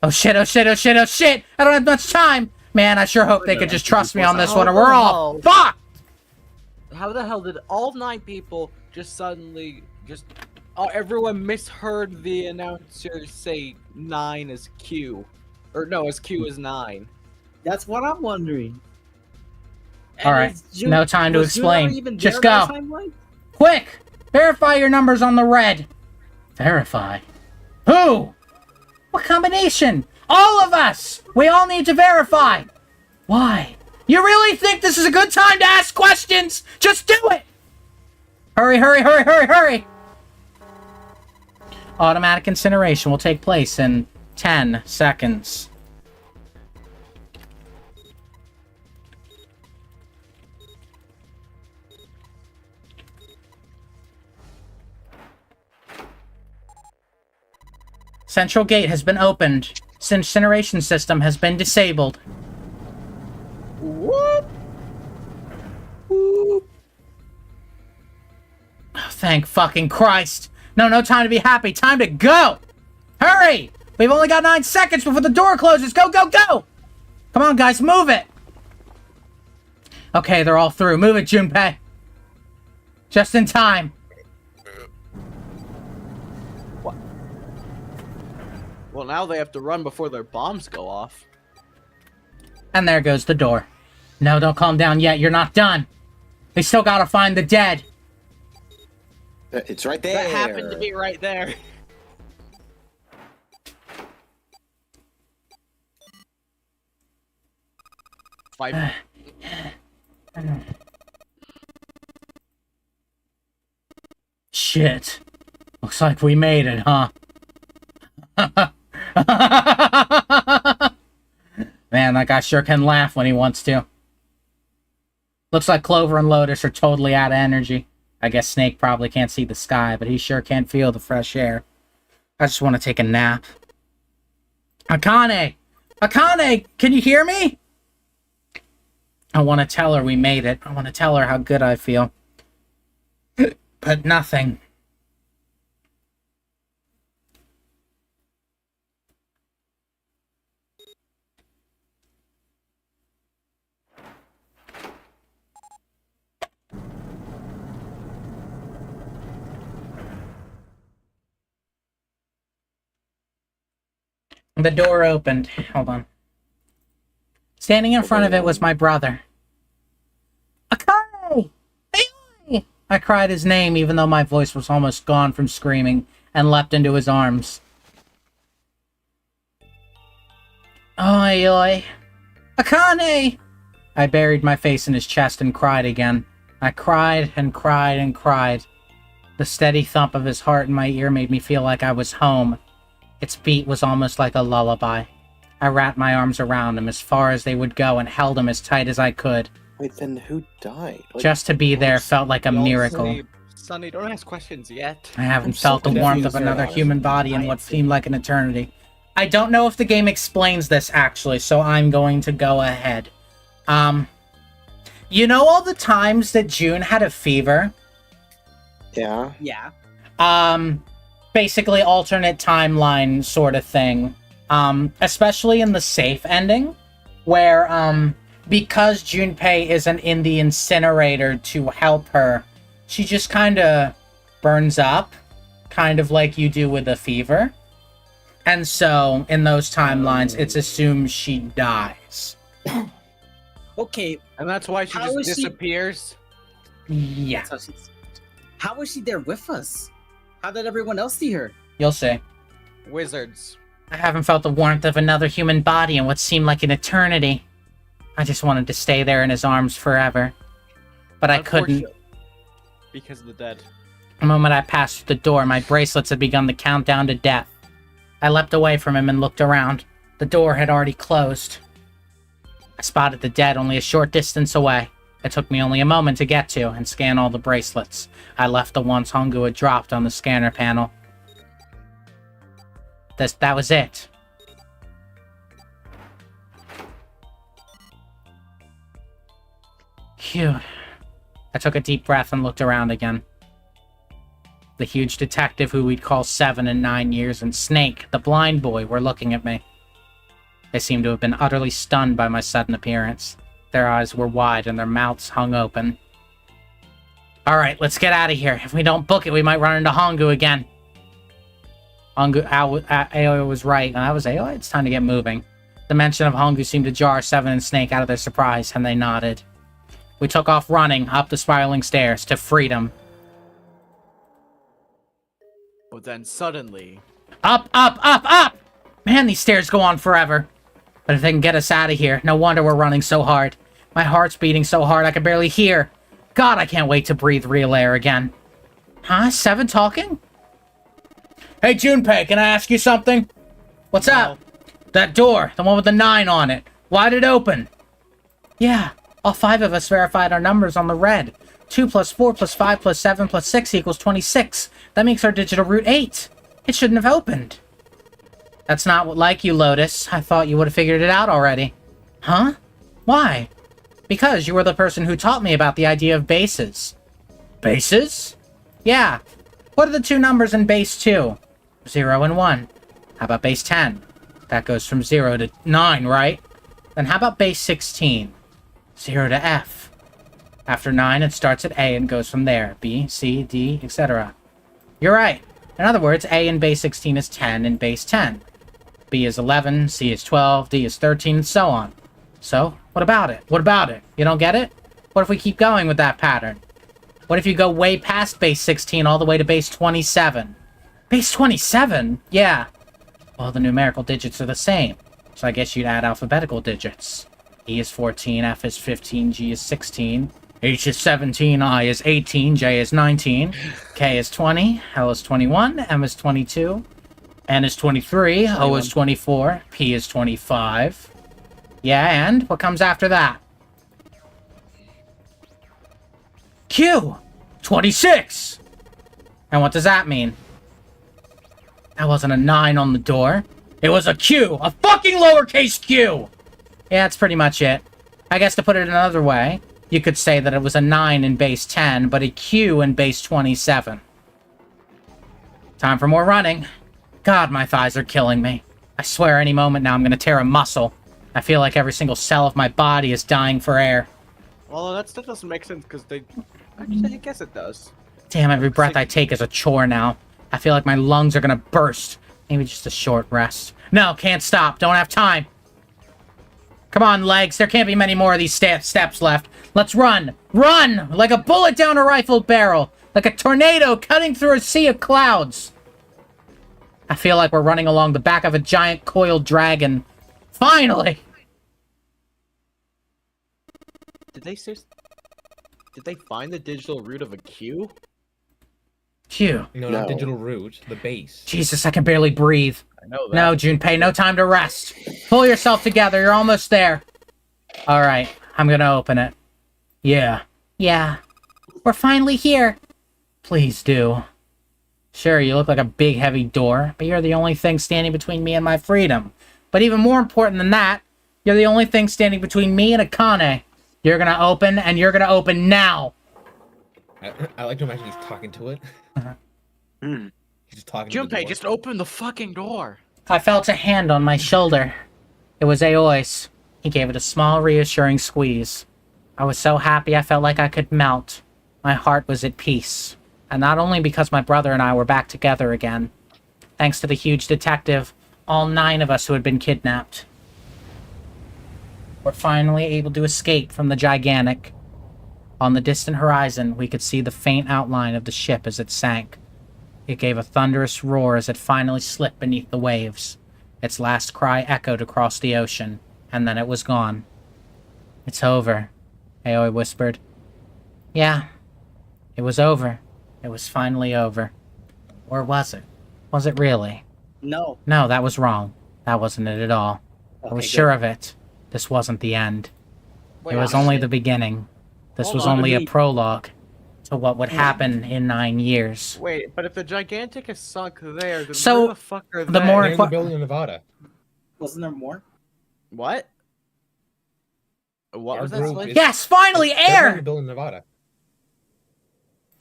S1: Oh shit, oh shit, oh shit, oh shit! I don't have much time! Man, I sure hope they could just trust me on this one or we're all fucked!
S5: How the hell did all 9 people just suddenly just... Oh, everyone misheard the announcer say 9 as Q. Or no, as Q is 9.
S2: That's what I'm wondering.
S1: All right, no time to
S2: was June ever
S1: explain.
S2: even
S1: Just
S2: there last
S1: go.
S2: time, like?
S1: Quick! Verify your numbers on the red. Verify? Who? What combination? All of us! We all need to verify! Why? You really think this is a good time to ask questions? Just do it! Hurry, hurry, hurry, hurry, hurry! Automatic incineration will take place in 10 seconds. Central gate has been opened. Incineration system has been disabled.
S2: Whoop.
S1: Oh, thank fucking Christ. No time to be happy. Time to go. Hurry! We've only got 9 seconds before the door closes. Go, go, go! Come on, guys, move it. Okay, they're all through. Move it, Junpei. Just in time.
S5: Well, now they have to run before their bombs go off.
S1: And there goes the door. No, don't calm down yet. You're not done. They still gotta find the dead.
S3: It's right there.
S5: That happened to be right there. Five.
S1: Shit. Looks like we made it, huh? Man, that guy sure can laugh when he wants to. Looks like Clover and Lotus are totally out of energy. I guess Snake probably can't see the sky, but he sure can't feel the fresh air. I just want to take a nap. Akane! Akane! Can you hear me? I want to tell her we made it. I want to tell her how good I feel. But nothing. The door opened. Hold on. Standing in front of it was my brother. Akane! Hey! I cried his name even though my voice was almost gone from screaming and leapt into his arms. Oi, oi. Akane! I buried my face in his chest and cried again. I cried and cried and cried. The steady thump of his heart in my ear made me feel like I was home. Its beat was almost like a lullaby. I wrapped my arms around him as far as they would go and held him as tight as I could.
S3: Wait, then who died? Like,
S1: Just to be there felt like a miracle.
S5: Sonny, don't ask questions yet.
S1: I haven't
S3: I'm so
S1: felt the warmth of
S3: confused
S1: another
S3: right now.
S1: human body in what seemed like an eternity. I don't know if the game explains this, actually, so I'm going to go ahead. You know all the times that June had a fever?
S3: Yeah.
S2: Yeah.
S1: Basically alternate timeline sort of thing. Especially in the safe ending, where, because Junpei isn't in the incinerator to help her, she just kind of burns up, kind of like you do with a fever. And so, in those timelines, it's assumed she dies.
S2: Okay,
S5: And that's why she
S2: How
S5: just
S2: is she-
S5: disappears.
S1: Yeah,
S2: how was she there with us? How did everyone else see her?
S1: you'll see.
S5: Wizards.
S1: I haven't felt the warmth of another human body in what seemed like an eternity. I just wanted to stay there in his arms forever. But I couldn't.
S5: Unfortunately, because of the dead.
S1: The moment I passed through the door, my bracelets had begun the countdown to death. I leapt away from him and looked around. The door had already closed. I spotted the dead only a short distance away. It took me only a moment to get to and scan all the bracelets. I left the ones Hongu had dropped on the scanner panel. That was it. Phew. I took a deep breath and looked around again. The huge detective who we'd call 7 and 9 years and Snake, the blind boy, were looking at me. They seemed to have been utterly stunned by my sudden appearance. Their eyes were wide and their mouths hung open. Alright, let's get out of here. If we don't book it, we might run into Hongu again. Aoi was right. That was Aoi? It's time to get moving. The mention of Hongu seemed to jar 7 and Snake out of their surprise, and they nodded. We took off running up the spiraling stairs to freedom.
S5: But then suddenly,
S1: Up, up, up, up! Man, these stairs go on forever. But if they can get us out of here, no wonder we're running so hard. My heart's beating so hard I can barely hear. God, I can't wait to breathe real air again. Huh? 7 talking? Hey, Junpei, can I ask you something? What's up? That door, the one with the 9 on it. Why'd it open? Yeah, all 5 of us verified our numbers on the red. 2 plus 4 plus 5 plus 7 plus 6 equals 26. That makes our digital root 8. It shouldn't have opened. That's not like you, Lotus. I thought you would have figured it out already. Huh? Why? Because you were the person who taught me about the idea of bases. Bases? Yeah. What are the 2 numbers in base 2? 0 and 1. How about base 10? That goes from 0 to 9, right? Then how about base 16? 0 to F. After 9, it starts at A and goes from there. B, C, D, etc. You're right. In other words, A in base 16 is 10 in base 10. B is 11, C is 12, D is 13, and so on. So, what about it? What about it? You don't get it? What if we keep going with that pattern? What if you go way past base 16 all the way to base 27? Base 27? Yeah. Well, the numerical digits are the same. So I guess you'd add alphabetical digits. E is 14, F is 15, G is 16, H is 17, I is 18, J is 19, K is 20, L is 21, M is 22, N is 23, O is 24, P is 25. Yeah, and what comes after that? Q! 26! And what does that mean? That wasn't a 9 on the door. It was a Q! A fucking lowercase q! Yeah, that's pretty much it. I guess to put it another way, you could say that it was a 9 in base 10, but a Q in base 27. Time for more running. God, my thighs are killing me. I swear any moment now I'm gonna tear a muscle. I feel like every single cell of my body is dying for air.
S5: well, that still doesn't make sense because they. Actually, I guess it does.
S1: Damn, every breath I take is a chore now. I feel like my lungs are gonna burst. Maybe just a short rest. No, can't stop. Don't have time. Come on, legs. There can't be many more of these steps left. Let's run. Run! Like a bullet down a rifled barrel. Like a tornado cutting through a sea of clouds. I feel like we're running along the back of a giant coiled dragon. Finally!
S5: Did they find the digital root of a Q?
S1: Phew.
S6: No,
S3: No.
S6: not digital root, the base.
S1: Jesus, I can barely breathe.
S5: I know that.
S1: No, Junpei, no time to rest. Pull yourself together, you're almost there. Alright, I'm gonna open it. Yeah. Yeah. We're finally here. Please do. Sure, you look like a big heavy door, but you're the only thing standing between me and my freedom. But even more important than that, you're the only thing standing between me and Akane. You're gonna open, and you're gonna open now.
S6: I like to imagine he's talking to it.
S3: Hmm.
S6: He's just talking to the
S5: Junpei,
S6: door.
S5: just open the fucking door.
S1: I felt a hand on my shoulder. It was Aoi's. He gave it a small, reassuring squeeze. I was so happy I felt like I could melt. My heart was at peace. And not only because my brother and I were back together again. Thanks to the huge detective, all 9 of us who had been kidnapped were finally able to escape from the gigantic. On the distant horizon, we could see the faint outline of the ship as it sank. It gave a thunderous roar as it finally slipped beneath the waves. Its last cry echoed across the ocean, and then it was gone. "It's over," Aoi whispered. Yeah, it was over. It was finally over. Or was it? Was it really?
S2: No.
S1: No, that was wrong. That wasn't it at all. I was
S2: Okay,
S1: sure of it. This wasn't the end.
S5: Wait,
S1: It was
S5: oh,
S1: only
S5: shit.
S1: the beginning. This
S5: Hold
S1: was
S5: on,
S1: only a
S2: me-
S1: prologue to what would happen in 9 years.
S5: Wait, but if the gigantic is sunk there, then
S1: So,
S5: where the fuck are
S1: the
S5: they?
S1: more-
S6: They're in the building in Nevada.
S2: Wasn't there more?
S5: What? What
S6: Our
S5: was that?
S6: group
S5: Sledge?
S6: is-
S1: Yes, finally,
S6: They're in the
S1: air!
S6: building in Nevada.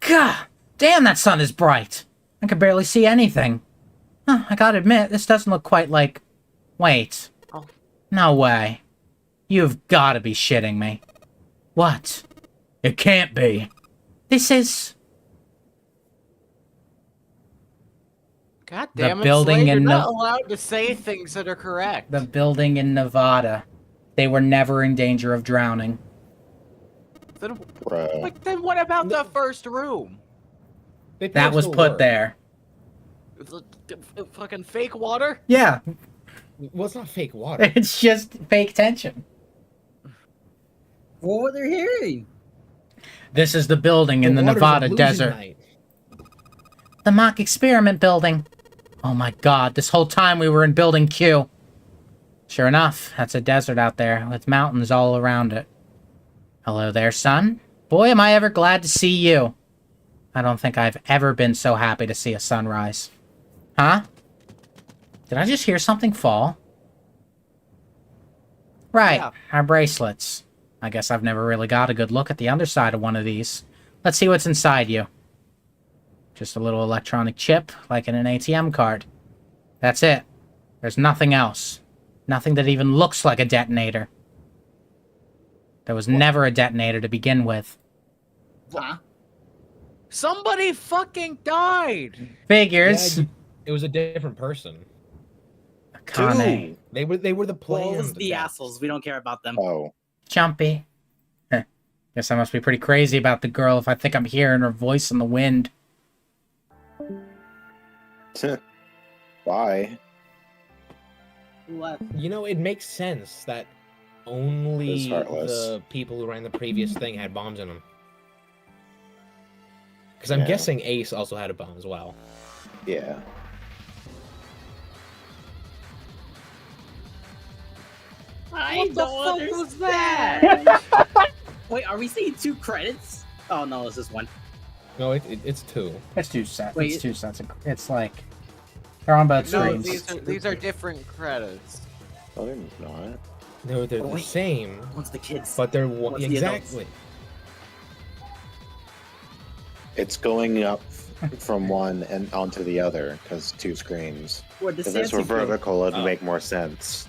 S1: God, damn, that sun is bright. I can barely see anything. Huh, I gotta admit, this doesn't look quite like... Wait.
S5: Oh.
S1: No way. You've gotta be shitting me. What? It can't be. This is...
S5: God
S1: The
S5: damn it,
S1: building
S5: Slade, you're
S1: in
S5: not
S1: No-
S5: allowed to say things that are correct.
S1: the building in Nevada. They were never in danger of drowning.
S5: Then,
S3: Bro.
S5: like, then what about the first room?
S6: They
S1: That was
S6: still
S1: put
S6: work.
S1: there.
S5: Fucking fake water?
S1: Yeah,
S6: Well, it's not fake water.
S1: it's just fake tension.
S2: What were they hearing?
S1: This is the building in the
S6: water's
S1: Nevada
S6: illusion
S1: desert.
S6: night.
S1: The mock experiment building. Oh my god, this whole time we were in building Q. Sure enough, that's a desert out there with mountains all around it. Hello there, son. Boy, am I ever glad to see you. I don't think I've ever been so happy to see a sunrise. Huh? Did I just hear something fall? Right,
S5: Yeah.
S1: our bracelets. I guess I've never really got a good look at the underside of one of these. Let's see what's inside you. Just a little electronic chip, like in an ATM card. That's it. There's nothing else. Nothing that even looks like a detonator. There was never a detonator to begin with.
S2: Huh?
S5: Somebody fucking died!
S1: Figures.
S6: Yeah, it was a different person.
S1: Akane.
S6: They were the
S2: Well,
S6: players.
S2: it's the assholes. We don't care about them.
S3: Oh.
S1: Jumpy. Heh. Guess I must be pretty crazy about the girl if I think I'm hearing her voice in the wind.
S3: Why?
S2: What?
S6: You know, it makes sense that only
S3: It's heartless.
S6: the people who ran the previous thing had bombs in them. Because I'm
S3: Yeah.
S6: guessing Ace also had a bomb as well.
S3: Yeah.
S5: What the fuck was that?
S2: Wait, are we seeing 2 credits? Oh no, it's just 1.
S6: No, it's two.
S1: It's 2 sets.
S2: Wait,
S1: It's 2 sets. It's like... They're on both
S5: No,
S1: screens.
S5: these are different credits.
S3: Oh, they're not.
S6: No, they're the
S2: Wait.
S6: same,
S2: What's the kids?
S6: but they're
S2: What's the
S6: exactly.
S3: It's going up from one and onto the other because 2 screens.
S2: Where the
S3: If this were
S2: Sansa go?
S3: vertical, it'd
S2: Oh.
S3: make more sense.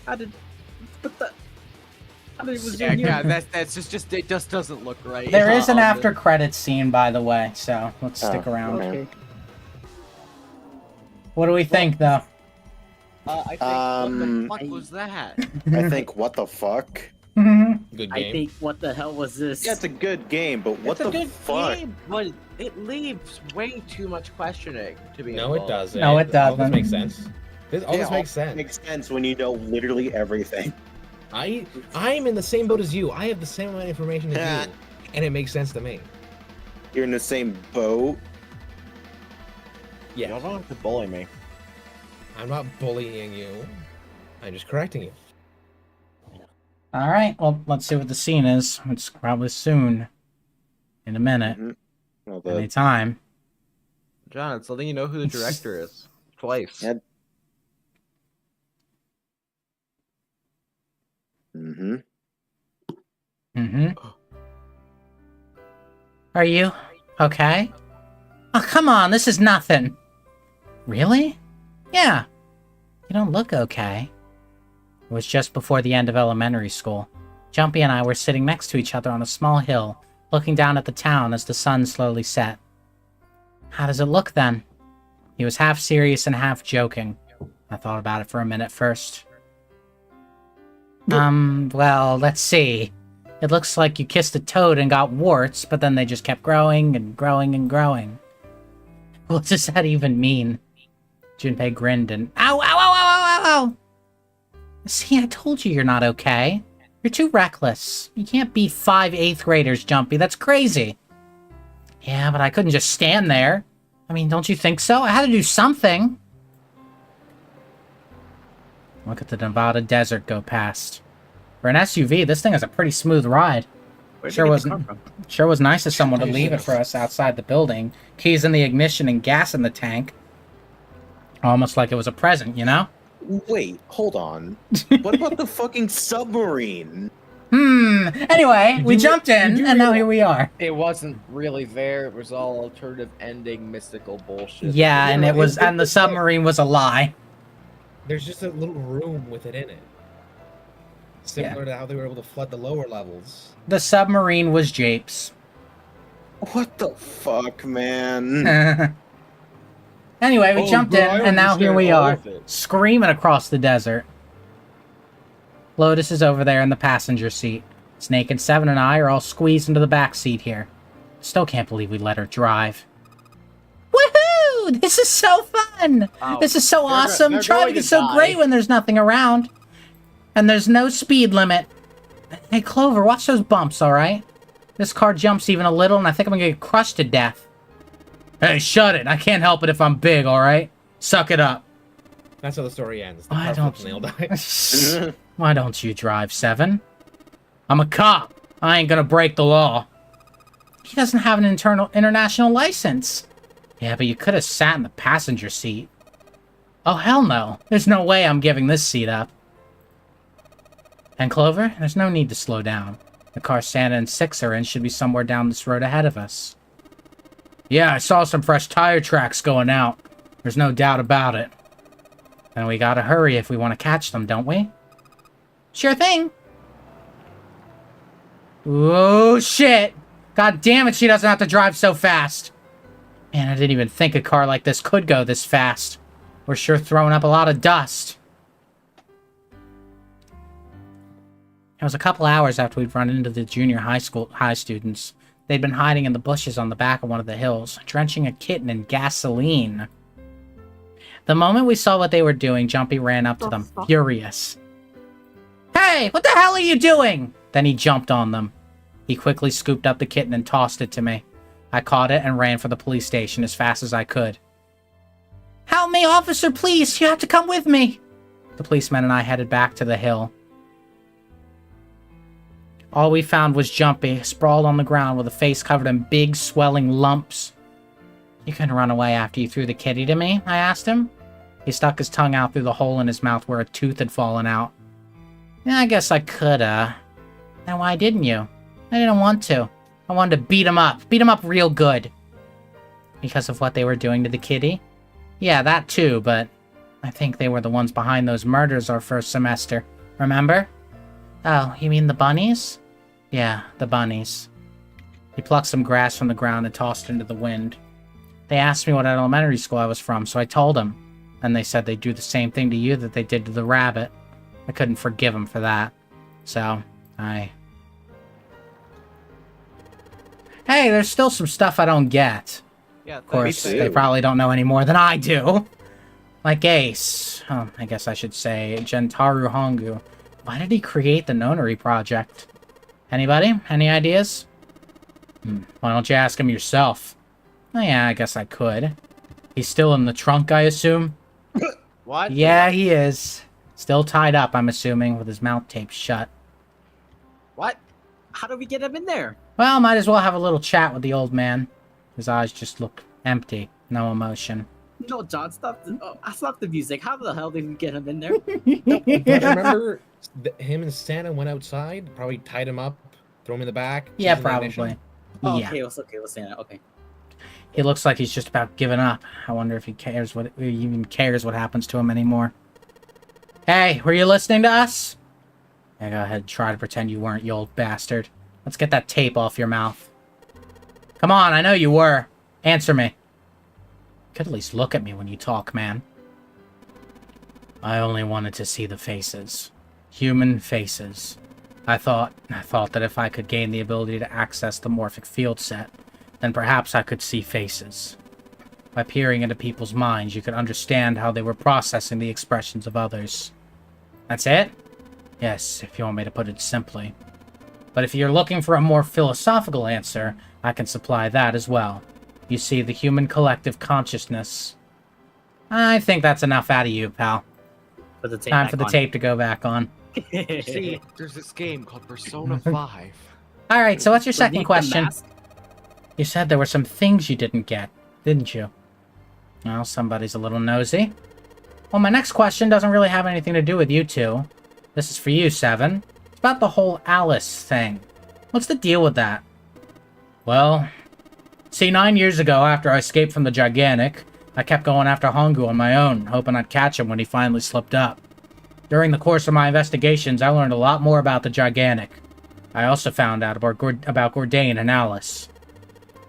S2: How did? What the? How did it was
S5: Yeah,
S2: in here?
S5: God, that's just it just doesn't look right.
S1: There is an
S5: on the-
S1: after credits scene, by the way, so let's stick
S3: Oh,
S1: around.
S3: okay.
S2: Okay.
S1: What do we think, though?
S5: I think
S3: Um,
S5: what the fuck was that?
S3: I think, what the fuck?
S6: Good
S2: I
S6: game.
S2: think what the hell was this?
S3: Yeah, it's a good game, but what
S5: It's a
S3: the
S5: good
S3: fuck?
S5: game, but it leaves way too much questioning to be.
S6: No, it
S5: involved.
S6: doesn't.
S1: No, it
S6: All this
S1: doesn't.
S6: makes sense. All
S3: Yeah,
S6: this makes sense.
S3: Makes sense when you know literally everything.
S6: I'm in the same boat as you. I have the same amount of information as you, and it makes sense to me.
S3: You're in the same boat.
S6: Yeah,
S7: Y'all don't have to bully me.
S6: I'm not bullying you. I'm just correcting you.
S1: All right, well, let's see what the scene is. It's probably soon. In a minute.
S3: Well, the,
S1: Anytime.
S5: John, it's letting you know who the director is. Twice.
S3: Yeah. mm-hmm.
S1: Mm-hmm. Are you okay? Oh, come on, this is nothing. Really? Yeah. You don't look okay. It was just before the end of elementary school. Jumpy and I were sitting next to each other on a small hill, looking down at the town as the sun slowly set. How does it look then? He was half serious and half joking. I thought about it for a minute first. Well, let's see. It looks like you kissed a toad and got warts, but then they just kept growing and growing and growing. What does that even mean? Junpei grinned and... Ow, ow, ow, ow, ow, ow! See, I told you you're not okay. You're too reckless. You can't beat 5 8th graders, Jumpy. That's crazy. Yeah, but I couldn't just stand there. I mean, don't you think so? I had to do something. Look at the Nevada desert go past. For an SUV, this thing is a pretty smooth ride.
S2: Where'd
S1: Sure
S2: you get
S1: was
S2: the car from?
S1: Sure was nice of someone to leave it for us outside the building. Keys in the ignition and gas in the tank. Almost like it was a present, you know?
S3: Wait, hold on. What about the fucking submarine?
S1: Anyway, we jumped in, and now here we are.
S5: It wasn't really there. It was all alternative ending, mystical bullshit.
S1: Yeah, and it was, and the submarine was a lie.
S6: There's just a little room with it in it. Similar to how they were able to flood the lower levels.
S1: The submarine was Japes.
S3: What the fuck, man?
S1: Anyway, we jumped in, and now here we are,
S7: of it.
S1: screaming across the desert. Lotus is over there in the passenger seat. Snake and Seven and I are all squeezed into the back seat here. Still can't believe we let her drive. Woohoo! This is so fun!
S2: Wow.
S1: This is so awesome!
S7: they're
S1: Driving
S7: going
S1: is
S7: to
S1: so
S7: die.
S1: great when there's nothing around. And there's no speed limit. Hey, Clover, watch those bumps, alright? This car jumps even a little, and I think I'm gonna get crushed to death. Hey, shut it! I can't help it if I'm big, alright? Suck it up.
S6: That's how the story ends. The
S1: I
S6: car
S1: don't-
S6: flips and they all die.
S1: Why don't you drive, Seven? I'm a cop. I ain't gonna break the law. He doesn't have an international license. Yeah, but you could have sat in the passenger seat. Oh, hell no. There's no way I'm giving this seat up. And Clover, there's no need to slow down. The car Santa and Six are in should be somewhere down this road ahead of us. Yeah, I saw some fresh tire tracks going out. There's no doubt about it. And we gotta hurry if we want to catch them, don't we? Sure thing. Oh, shit. God damn it, she doesn't have to drive so fast. Man, I didn't even think a car like this could go this fast. We're sure throwing up a lot of dust. It was a couple hours after we'd run into the junior high students. They'd been hiding in the bushes on the back of one of the hills, drenching a kitten in gasoline. The moment we saw what they were doing, Jumpy ran up to them, furious. Hey, what the hell are you doing? Then he jumped on them. He quickly scooped up the kitten and tossed it to me. I caught it and ran for the police station as fast as I could. Help me, officer, please! You have to come with me! The policeman and I headed back to the hill. All we found was Jumpy, sprawled on the ground with a face covered in big, swelling lumps. You couldn't run away after you threw the kitty to me? I asked him. He stuck his tongue out through the hole in his mouth where a tooth had fallen out. Yeah, I guess I coulda. Then why didn't you? I didn't want to. I wanted to beat him up. Beat him up real good. Because of what they were doing to the kitty? Yeah, that too, but I think they were the ones behind those murders our first semester. Remember? Oh, you mean the bunnies? Yeah, the bunnies. He plucked some grass from the ground and tossed it into the wind. They asked me what elementary school I was from, so I told them. And they said they'd do the same thing to you that they did to the rabbit. I couldn't forgive them for that. So, Hey, there's still some stuff I don't get.
S5: Yeah,
S1: Of course,
S3: too.
S1: they probably don't know any more than I do. Like Ace. Oh, I guess I should say Gentaro Hongu. Why did he create the Nonary project? Anybody? Any ideas? Why don't you ask him yourself? Oh, yeah, I guess I could. He's still in the trunk, I assume?
S5: What?
S1: Yeah, he is. Still tied up, I'm assuming, with his mouth taped shut.
S5: What?
S2: How do we get him in there?
S1: Well, might as well have a little chat with the old man. His eyes just look empty. No emotion.
S2: No, John, stop the music. How the hell did we get him in there?
S6: But remember, him and Santa went outside, probably tied him up, throw him in the back.
S1: Yeah,
S6: keys in the ignition.
S1: probably.
S2: Oh,
S1: Yeah.
S2: okay, let's Santa. Okay.
S1: He looks like he's just about giving up. I wonder if he even cares what happens to him anymore. Hey, were you listening to us? Yeah, go ahead, try to pretend you weren't, you old bastard. Let's get that tape off your mouth. Come on, I know you were. Answer me. could at least look at me when you talk, man. I only wanted to see the faces. Human faces. I thought that if I could gain the ability to access the morphic field set, then perhaps I could see faces. By peering into people's minds, you could understand how they were processing the expressions of others. That's it? Yes, if you want me to put it simply. But if you're looking for a more philosophical answer, I can supply that as well. You see, the human collective consciousness. I think that's enough out of you, pal.
S2: Put the tape
S1: Time
S2: back
S1: for the
S2: on.
S1: tape to go back on.
S5: See, there's this game called Persona 5.
S1: Alright, so what's your second
S2: Beneath the
S1: question?
S2: mask?
S1: You said there were some things you didn't get, didn't you? Well, somebody's a little nosy. Well, my next question doesn't really have anything to do with you two. This is for you, Seven. It's about the whole Alice thing. What's the deal with that? Well, see, 9 years ago, after I escaped from the Gigantic, I kept going after Hongu on my own, hoping I'd catch him when he finally slipped up. During the course of my investigations, I learned a lot more about the Gigantic. I also found out about Gordain and Alice.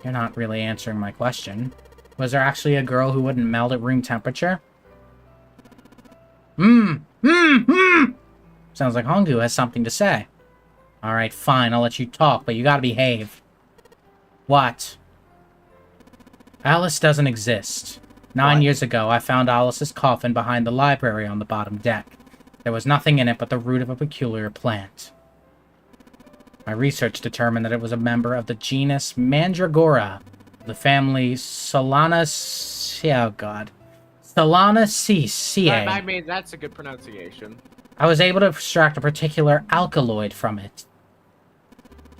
S1: You're not really answering my question. Was there actually a girl who wouldn't melt at room temperature? Sounds like Hongu has something to say. Alright, fine, I'll let you talk, but you gotta behave. What? Alice doesn't exist. 9 years ago, I found Alice's coffin behind the library on the bottom deck. There was nothing in it but the root of a peculiar plant. My research determined that it was a member of the genus Mandragora, the family Solanaceae. Oh god. Solanaceae.
S5: I mean, that's a good pronunciation.
S1: I was able to extract a particular alkaloid from it.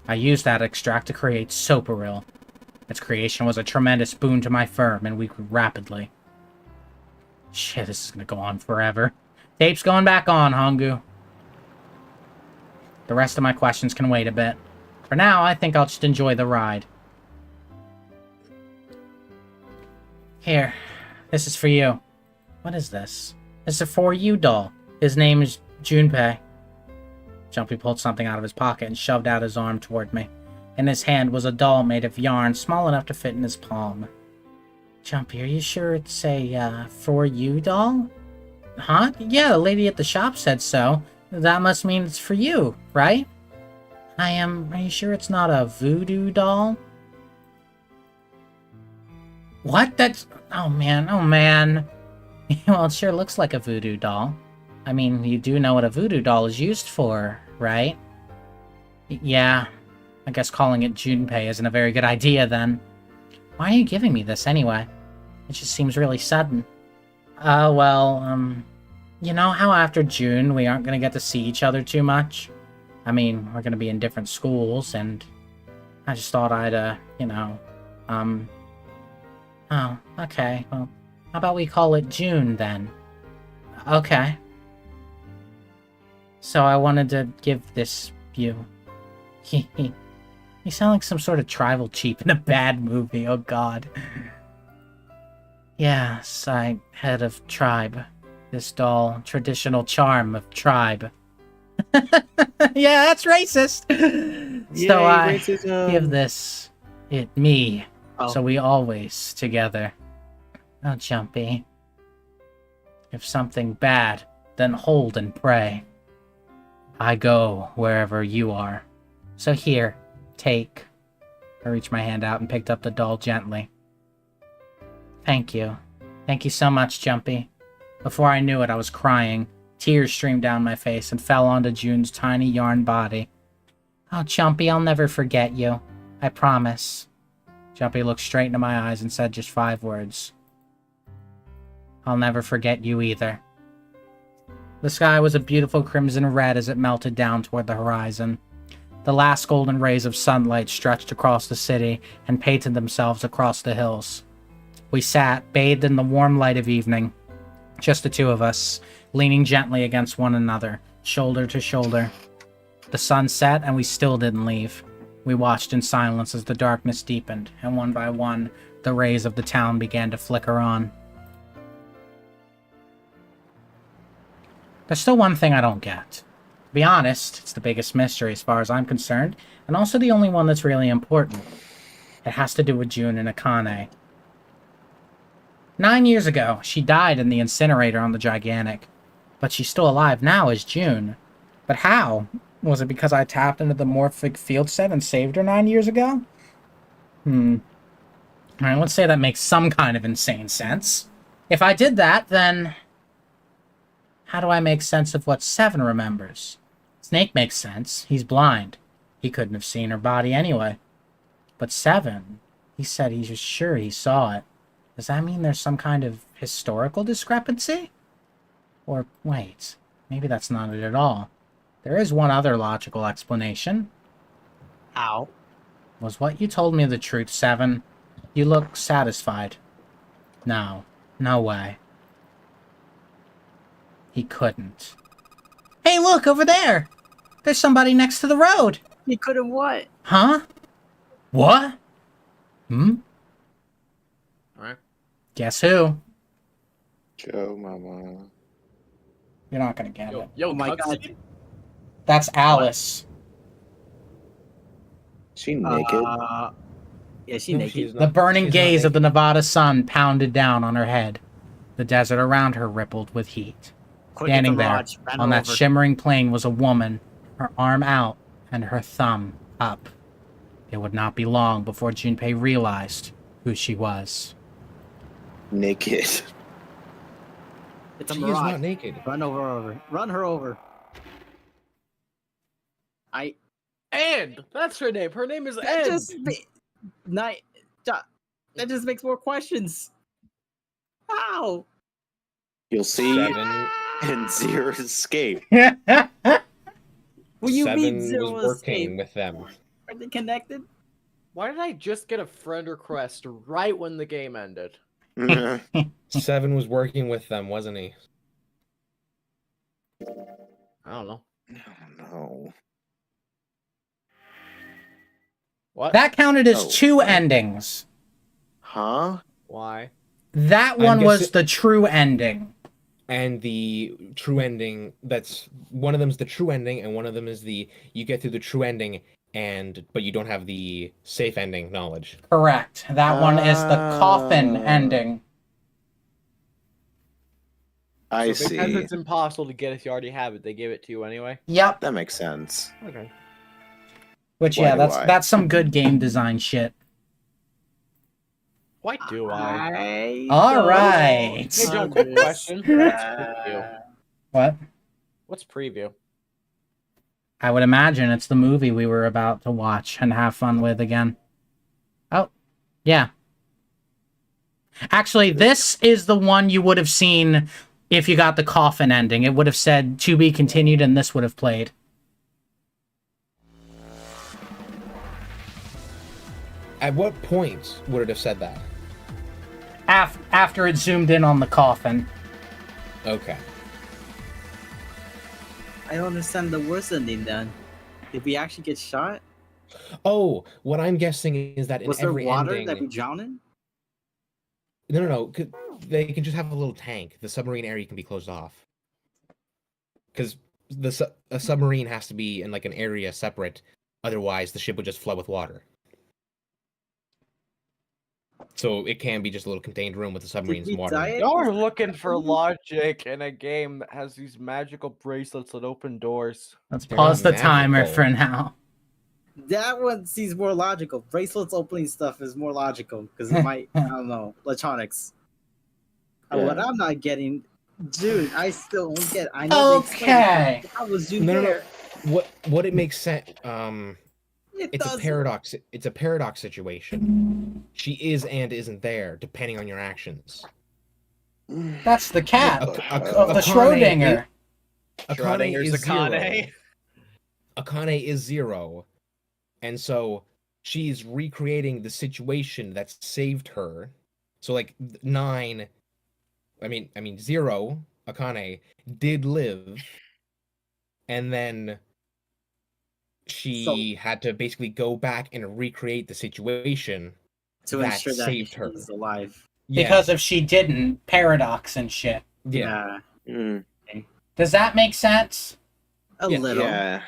S1: I used that extract to create Soparil. Its creation was a tremendous boon to my firm, and we grew rapidly. Shit, this is gonna go on forever. Tape's going back on, Hongu. The rest of my questions can wait a bit. For now, I think I'll just enjoy the ride. Here, this is for you. What is this? It's a For You doll. His name is Junpei. Jumpy pulled something out of his pocket and shoved out his arm toward me. In his hand was a doll made of yarn small enough to fit in his palm. Jumpy, are you sure it's a, For You doll? Huh? Yeah, the lady at the shop said so. That must mean it's for you, right? Are you sure it's not a voodoo doll? What? Oh man. Well, it sure looks like a voodoo doll. I mean, you do know what a voodoo doll is used for, right? Yeah. I guess calling it Junpei isn't a very good idea, then. Why are you giving me this, anyway? It just seems really sudden. You know how after June we aren't gonna get to see each other too much? I mean, we're gonna be in different schools, and I just thought I'd, Oh, okay, well, how about we call it June, then? Okay. So I wanted to give this you. You sound like some sort of tribal chief in a bad movie, oh god. Yes, head of tribe. This doll, traditional charm of tribe. Yeah, that's racist! So I give this, me, so we always together. Oh, Jumpy. If something bad, then hold and pray. I go wherever you are. So here, take. I reached my hand out and picked up the doll gently. Thank you. Thank you so much, Jumpy. Before I knew it, I was crying. Tears streamed down my face and fell onto June's tiny yarn body. Oh, Jumpy, I'll never forget you. I promise. Jumpy looked straight into my eyes and said just 5 words. I'll never forget you either. The sky was a beautiful crimson red as it melted down toward the horizon. The last golden rays of sunlight stretched across the city and painted themselves across the hills. We sat, bathed in the warm light of evening. Just the two of us, leaning gently against one another, shoulder to shoulder. The sun set, and we still didn't leave. We watched in silence as the darkness deepened, and one by one, the rays of the town began to flicker on. There's still one thing I don't get. To be honest, it's the biggest mystery as far as I'm concerned, and also the only one that's really important. It has to do with June and Akane. 9 years ago, she died in the incinerator on the Gigantic. But she's still alive now as June. But how? Was it because I tapped into the Morphic field set and saved her 9 years ago? Alright, let's say that makes some kind of insane sense. If I did that, then... how do I make sense of what Seven remembers? Snake makes sense. He's blind. He couldn't have seen her body anyway. But Seven, he said he's just sure he saw it. Does that mean there's some kind of historical discrepancy? Or, wait, maybe that's not it at all. There is one other logical explanation.
S2: How?
S1: Was what you told me the truth, Seven? You look satisfied. No. No way. He couldn't. Hey, look, over there! There's somebody next to the road!
S2: He could have what?
S1: Huh? What?
S5: Alright.
S1: Guess who?
S3: Joe Mama.
S1: You're not gonna get it.
S5: Yo,
S2: Oh my
S5: cutscene?
S2: god.
S1: That's Alice.
S3: She naked.
S2: Yeah, she
S6: No,
S2: naked.
S6: she's
S1: The
S6: not-
S1: burning
S6: she's not
S1: gaze of
S6: naked.
S1: the Nevada sun pounded down on her head. The desert around her rippled with heat.
S2: Quick,
S1: Standing
S2: get the
S1: there,
S2: watch, ran
S1: on
S2: her
S1: that
S2: over.
S1: shimmering plain was a woman, her arm out and her thumb up. It would not be long before Junpei realized who she was.
S3: Naked.
S2: It's a
S6: She is
S2: mirage.
S6: not naked.
S2: Run over. Run her over.
S5: And that's her name. Her name is
S2: That
S5: Ed.
S2: just that just makes more questions. How?
S3: You'll see
S6: Seven,
S3: in Zero's escape.
S2: What do you
S6: Seven
S2: mean
S6: was
S2: Zero
S6: working
S2: escape?
S6: with them.
S2: Are they connected?
S5: Why did I just get a friend request right when the game ended?
S6: Seven was working with them, wasn't he?
S5: I don't know.
S3: No.
S5: What?
S1: That counted as
S3: Oh,
S1: 2
S3: what?
S1: endings.
S3: Huh?
S5: Why?
S1: That
S6: I'm
S1: one was
S6: guessing-
S1: the true ending.
S6: And the true ending, that's one of them's the true ending, and one of them is the you get through the true ending but you don't have the safe ending knowledge.
S1: Correct. That one is the coffin
S3: Ah.
S1: ending.
S3: I
S5: So because
S3: see.
S5: it's impossible to get if you already have it, they give it to you anyway.
S1: Yep.
S3: That makes sense.
S5: Okay.
S1: Which,
S3: Why
S1: yeah,
S3: do I?
S1: that's some good game design shit.
S5: Why do I?
S1: All right.
S5: Hey, John, quick question. What's preview?
S1: What?
S5: What's preview?
S1: I would imagine it's the movie we were about to watch and have fun with again. Oh, yeah. Actually, this is the one you would have seen if you got the coffin ending. It would have said to be continued, and this would have played.
S6: At what point would it have said that?
S1: After it zoomed in on the coffin.
S6: Okay.
S2: I don't understand the worst ending then. Did we actually get shot?
S6: Oh, what I'm guessing is that in
S2: Was there
S6: every
S2: water
S6: ending...
S2: that we drowned in?
S6: No. They can just have a little tank. The submarine area can be closed off. Because a submarine has to be in like an area separate. Otherwise, the ship would just flood with water. So it can be just a little contained room with the submarines
S2: we
S6: and water.
S2: die
S6: in it.
S2: it?
S5: Y'all are looking for logic in a game that has these magical bracelets that open doors.
S1: Let's
S6: They're
S1: pause
S6: not
S1: the timer
S6: magical.
S1: for now.
S2: That one seems more logical. Bracelets opening stuff is more logical because it might, I don't know, electronics. What
S3: Yeah.
S2: I'm not getting, dude, I still don't get. I know. they explained
S1: Okay.
S2: it. How was you
S6: No.
S2: there?
S6: What it makes sense. It's
S2: doesn't.
S6: a paradox. It's a paradox situation. She is and isn't there, depending on your actions.
S1: That's the cat
S6: A-
S1: of the
S6: Akane
S1: Schrodinger.
S6: Akane
S5: Schrodinger's
S6: is
S5: Akane.
S6: zero. Akane is 0, and so she's recreating the situation that saved her. So like 9, I mean 0, Akane did live, and then she had to basically go back and recreate the situation
S2: To
S6: that
S2: ensure that
S6: saved her.
S2: he's alive.
S6: Yeah,
S1: Because if she didn't, paradox and shit.
S6: yeah.
S3: Mm,
S1: Does that make sense?
S2: A
S6: Yeah.
S2: little.
S3: yeah.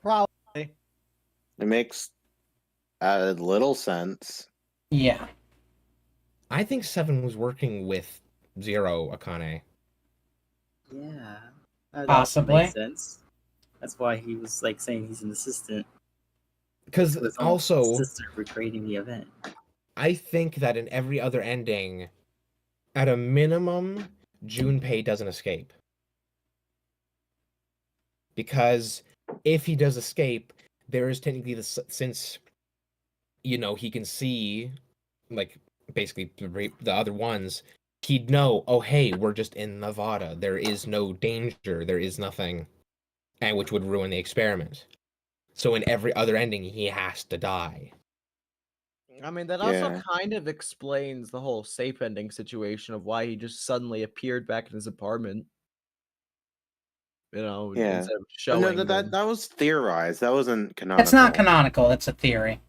S5: Probably.
S3: It makes a little sense.
S1: Yeah.
S6: I think 7 was working with 0 Akane.
S2: Yeah. That also
S1: Possibly.
S2: makes sense. That's why he was like saying he's an assistant.
S6: Because
S2: His own
S6: also,
S2: sister recreating the event.
S6: I think that in every other ending, at a minimum, Junpei doesn't escape. Because if he does escape, there is technically since, you know, he can see, like, basically the other ones, he'd know, oh, hey, we're just in Nevada. There is no danger. There is nothing, and which would ruin the experiment. So in every other ending, he has to die.
S5: I mean, that also
S3: Yeah.
S5: kind of explains the whole safe ending situation of why he just suddenly appeared back in his apartment. You know,
S3: Yeah.
S5: instead of
S3: But
S5: showing
S3: no,
S5: them.
S3: that was theorized. That wasn't canonical.
S1: It's not canonical. It's a theory.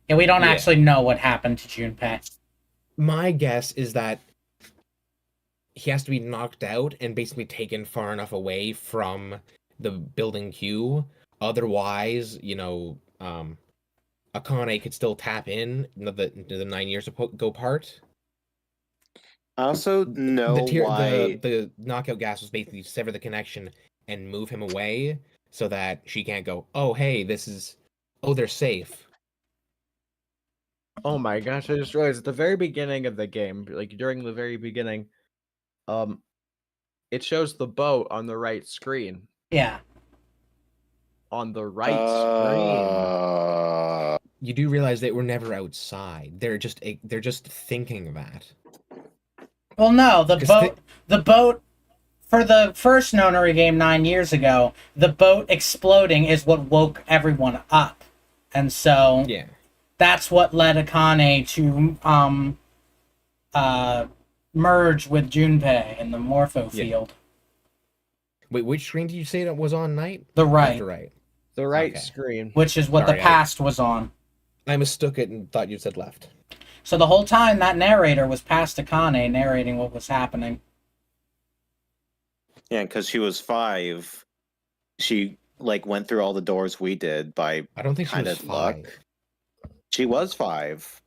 S1: Yeah, we don't
S6: Yeah.
S1: actually know what happened to Junpei.
S6: My guess is that he has to be knocked out and basically taken far enough away from the building Q. Otherwise, you know, Akane could still tap in the 9 years ago part.
S3: I also know why.
S6: The knockout gas was basically to sever the connection and move him away so that she can't go, oh, hey, they're safe.
S5: Oh my gosh, I just realized at the very beginning of the game, like during the very beginning, it shows the boat on the right screen.
S1: Yeah.
S5: On the right screen.
S6: You do realize they were never outside. They're just thinking that.
S1: Well, no, the
S6: 'Cause
S1: boat for the first Nonary game 9 years ago, the boat exploding is what woke everyone up. And so
S6: Yeah.
S1: that's what led Akane to merge with Junpei in the Morpho
S6: Yeah.
S1: field.
S6: Wait, which screen did you say that was on night?
S1: The
S6: Left
S1: right,
S6: or right?
S5: The right
S6: Okay.
S5: screen.
S1: which is what
S6: Sorry,
S1: the past was on.
S6: I mistook it and thought you said left.
S1: So the whole time that narrator was past Akane narrating what was happening.
S3: Yeah, because she was 5. She like went through all the doors we did by
S6: I don't think she
S3: kind
S6: was
S3: of luck.
S6: 5.
S3: She was 5.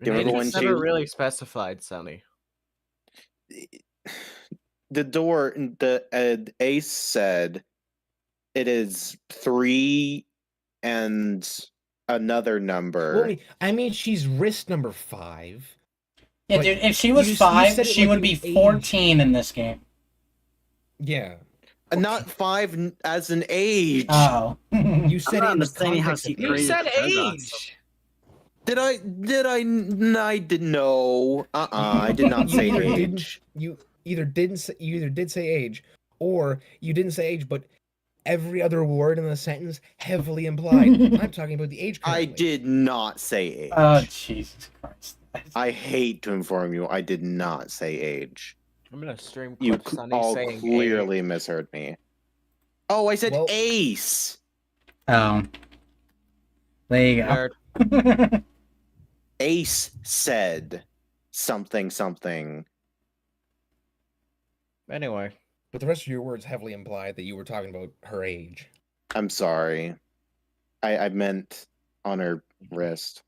S3: Do you
S5: It
S3: remember when
S5: was never
S3: she-
S5: really specified, Sonny.
S3: The door, the Ace said it is 3 and another number.
S6: Well, I mean, she's wrist number 5.
S1: Yeah,
S6: But
S1: dude, if she was
S6: you
S1: 5,
S6: said it
S1: she
S6: like
S1: would
S6: an
S1: be
S6: age.
S1: 14 in this game.
S6: Yeah.
S3: Not 5 as an age.
S1: Oh.
S6: You said
S2: not
S6: it in the
S2: understanding how
S6: context
S2: she
S6: of
S5: You
S6: age.
S5: said
S2: Paradox.
S5: age!
S3: Did I? I didn't know. I did not say
S6: either didn't-
S3: age.
S6: You either did say age, or you didn't say age, but every other word in the sentence heavily implied. I'm talking about the age.
S3: I
S6: Currently.
S3: did not say age.
S1: Oh, Jesus Christ.
S3: I hate to inform you, I did not say age.
S5: I'm gonna stream
S3: You
S5: clip Sonny
S3: all
S5: saying
S3: clearly misheard me. Oh, I said
S6: Well-
S3: Ace.
S1: Oh. There you
S5: age.
S1: go.
S5: Nerd.
S3: Ace said something.
S5: Anyway.
S6: But the rest of your words heavily implied that you were talking about her age.
S3: I'm sorry. I meant on her wrist.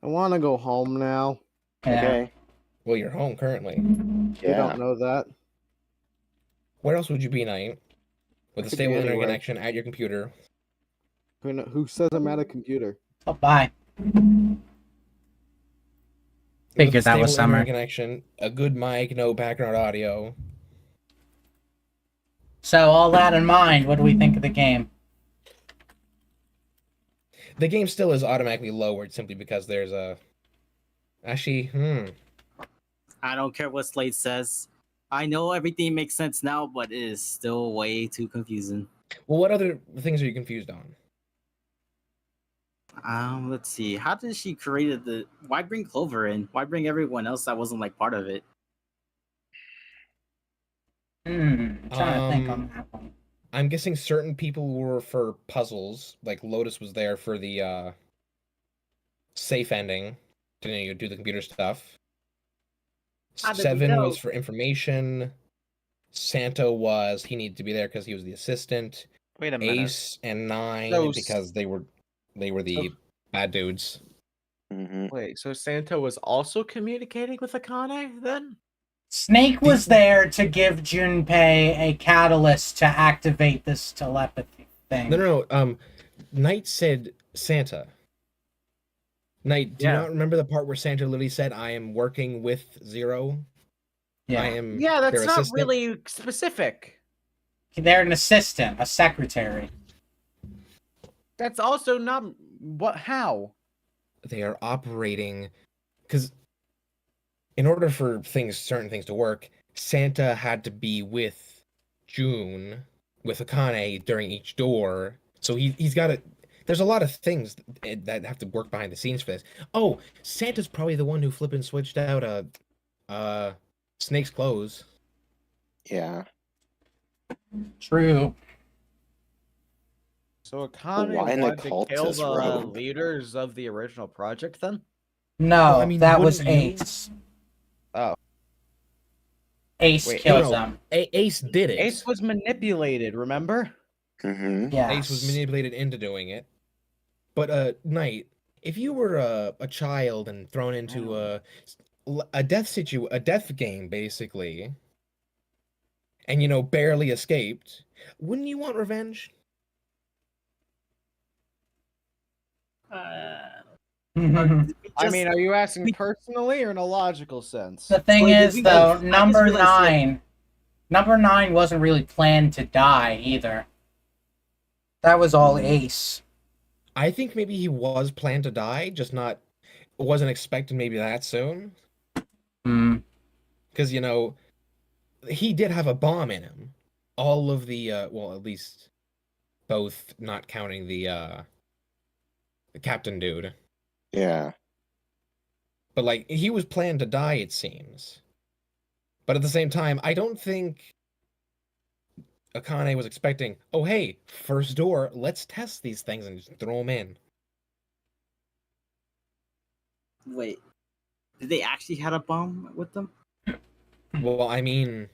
S4: I want to go home now.
S1: Yeah.
S3: Okay.
S6: Well, you're home currently.
S4: You
S3: Yeah.
S4: don't know that.
S6: Where else would you be, Knight? With a
S4: Could be
S6: stable internet
S4: anywhere.
S6: connection at your computer.
S4: Who says I'm at a computer?
S1: Oh, bye.
S6: With
S1: Figured
S6: a
S1: that was
S6: stable internet
S1: summer.
S6: connection, a good mic, no background audio.
S1: So, all that in mind, what do we think of the game?
S6: The game still is automatically lowered simply because there's a. Actually,
S2: I don't care what Slade says. I know everything makes sense now, but it is still way too confusing.
S6: Well, what other things are you confused on?
S2: Let's see. How did she create the? Why bring Clover in? Why bring everyone else that wasn't like part of it?
S1: I'm trying to think on that one.
S6: I'm guessing certain people were for puzzles, like Lotus was there for the safe ending, to do the computer stuff.
S2: How did we
S6: 7
S2: know?
S6: was for information. Santo he needed to be there because he was the assistant.
S5: Wait a minute.
S6: Ace and 9
S5: So
S6: because they were They were the bad dudes.
S3: Hmm.
S5: Wait, so Santa was also communicating with Akane then?
S1: Snake was there to give Junpei a catalyst to activate this telepathy thing.
S6: No. Knight said Santa. Knight, do you
S5: Yeah.
S6: not remember the part where Santa literally said, "I am working with Zero. I
S1: Yeah,
S6: am
S5: Yeah, that's
S6: their
S5: not
S6: assistant."
S5: really specific.
S1: they're an assistant, a secretary.
S5: That's also not what. How?
S6: They are operating because in order for certain things to work, Santa had to be with June, with Akane during each door. So he's got to. There's a lot of things that have to work behind the scenes for this. Oh, Santa's probably the one who flippin' switched out Snake's clothes.
S3: Yeah.
S1: True.
S5: So Akane
S3: why an
S5: wanted to kill
S3: occultist
S5: the
S3: rogue?
S5: leaders of the original project then?
S1: No,
S6: Well, I mean,
S1: that was
S6: wouldn't you?
S1: Ace.
S5: Oh.
S1: Ace
S5: Wait,
S1: killed
S6: no.
S1: them.
S6: Ace did it.
S5: Ace was manipulated, remember?
S3: Hmm.
S1: Yes.
S6: Ace was manipulated into doing it. But Knight, if you were a child and thrown into a death game basically, and barely escaped, wouldn't you want revenge?
S5: I mean, are you asking personally or in a logical sense?
S1: The thing
S2: Wait, did
S1: is,
S2: we
S1: though,
S2: both- I
S1: number
S2: just realized, like-
S1: 9, number 9 wasn't really planned to die either. That was all Ace.
S6: I think maybe he was planned to die, just wasn't expected maybe that soon.
S1: Hmm.
S6: Because he did have a bomb in him. All of the well, at least both, not counting the captain dude.
S3: Yeah.
S6: But like he was planned to die, it seems. But at the same time, I don't think Akane was expecting, oh hey, first door, let's test these things and just throw them in.
S2: Wait, did they actually had a bomb with them,
S6: Well, I mean,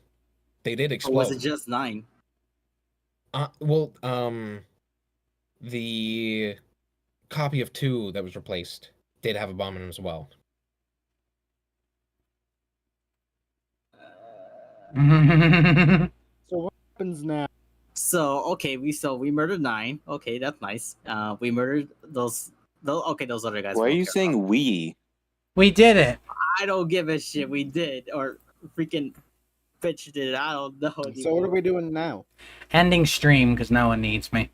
S6: they did
S2: or
S6: explode.
S2: was it just 9?
S6: The copy of 2 that was replaced did have a bomb in it as well.
S4: So what happens now?
S2: So okay, we murdered 9. Okay, that's nice. We murdered those other guys.
S3: Why are
S2: we don't
S3: you
S2: care
S3: saying
S2: about.
S3: we?
S1: We did it.
S2: I don't give a shit. We did, or freaking bitch did. I don't know.
S4: So what
S2: anymore.
S4: are we doing now?
S1: Ending stream because no one needs me.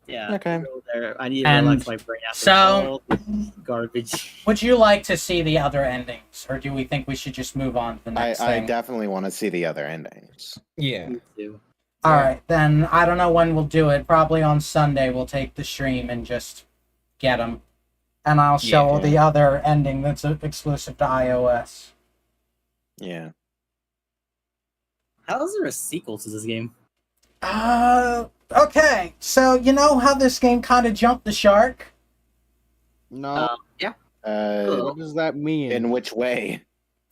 S2: Yeah.
S3: Okay.
S2: Go there. I need to
S1: And
S2: relax my brain after
S1: so-
S2: all this garbage.
S1: Would you like to see the other endings, or do we think we should just move on to the
S3: I
S1: next thing?
S3: definitely want to see the other endings.
S6: Yeah.
S2: Me too.
S1: All right, then I don't know when we'll do it. Probably on Sunday we'll take the stream and just get them, and I'll show
S3: Yeah.
S1: the other ending that's exclusive to iOS.
S3: Yeah.
S2: How is there a sequel to this game?
S1: Okay. So you know how this game kind of jumped the shark?
S4: No.
S2: Yeah.
S4: What does that mean?
S3: In which way?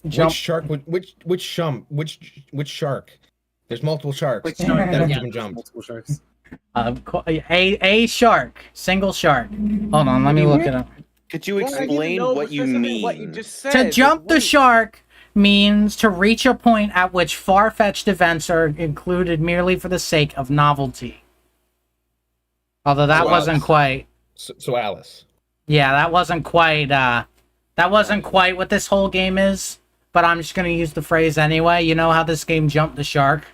S1: Jump.
S6: Which shark would which shark? There's multiple sharks.
S2: Which
S1: shark?
S6: that have
S1: Yeah,
S6: been jumped.
S2: Multiple sharks.
S1: A shark, single shark. Hold on, let me look it up.
S3: Could you
S5: Well, I didn't
S3: explain
S5: know
S3: what you
S5: specifically
S3: mean?
S5: What you just said.
S1: To jump the
S5: Wait.
S1: shark means to reach a point at which far-fetched events are included merely for the sake of novelty. Although that
S6: Wow.
S1: wasn't quite.
S6: So Alice.
S1: Yeah, that wasn't quite. That wasn't quite what this whole game is. But I'm just gonna use the phrase anyway. You know how this game jumped the shark?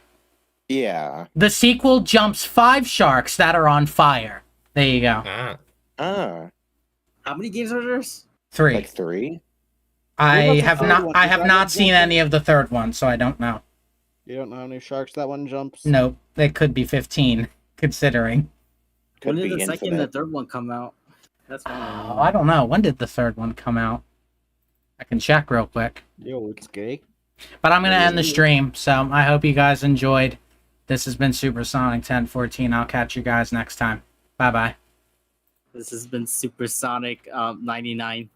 S3: Yeah.
S1: The sequel jumps 5 sharks that are on fire. There you go.
S6: Ah.
S3: Ah.
S2: How many games are there?
S1: 3.
S3: Like 3?
S1: I
S4: What about the
S1: have
S4: third
S1: not.
S4: one?
S1: I
S4: Is
S1: have
S4: that
S1: not
S4: one
S1: seen
S4: jumping?
S1: any of the third one, so I don't know.
S4: You don't know how many sharks that one jumps?
S1: Nope. It could be 15, considering.
S3: Could
S2: When
S3: be
S2: did the second and
S3: infinite.
S2: the third one come out? That's one.
S1: Oh, I don't know. When did the third one come out? I can check real quick.
S4: Yo, it's gay.
S1: But I'm going to end the stream, so I hope you guys enjoyed. This has been Supersonic 1014. I'll catch you guys next time. Bye-bye.
S2: This has been Supersonic 99.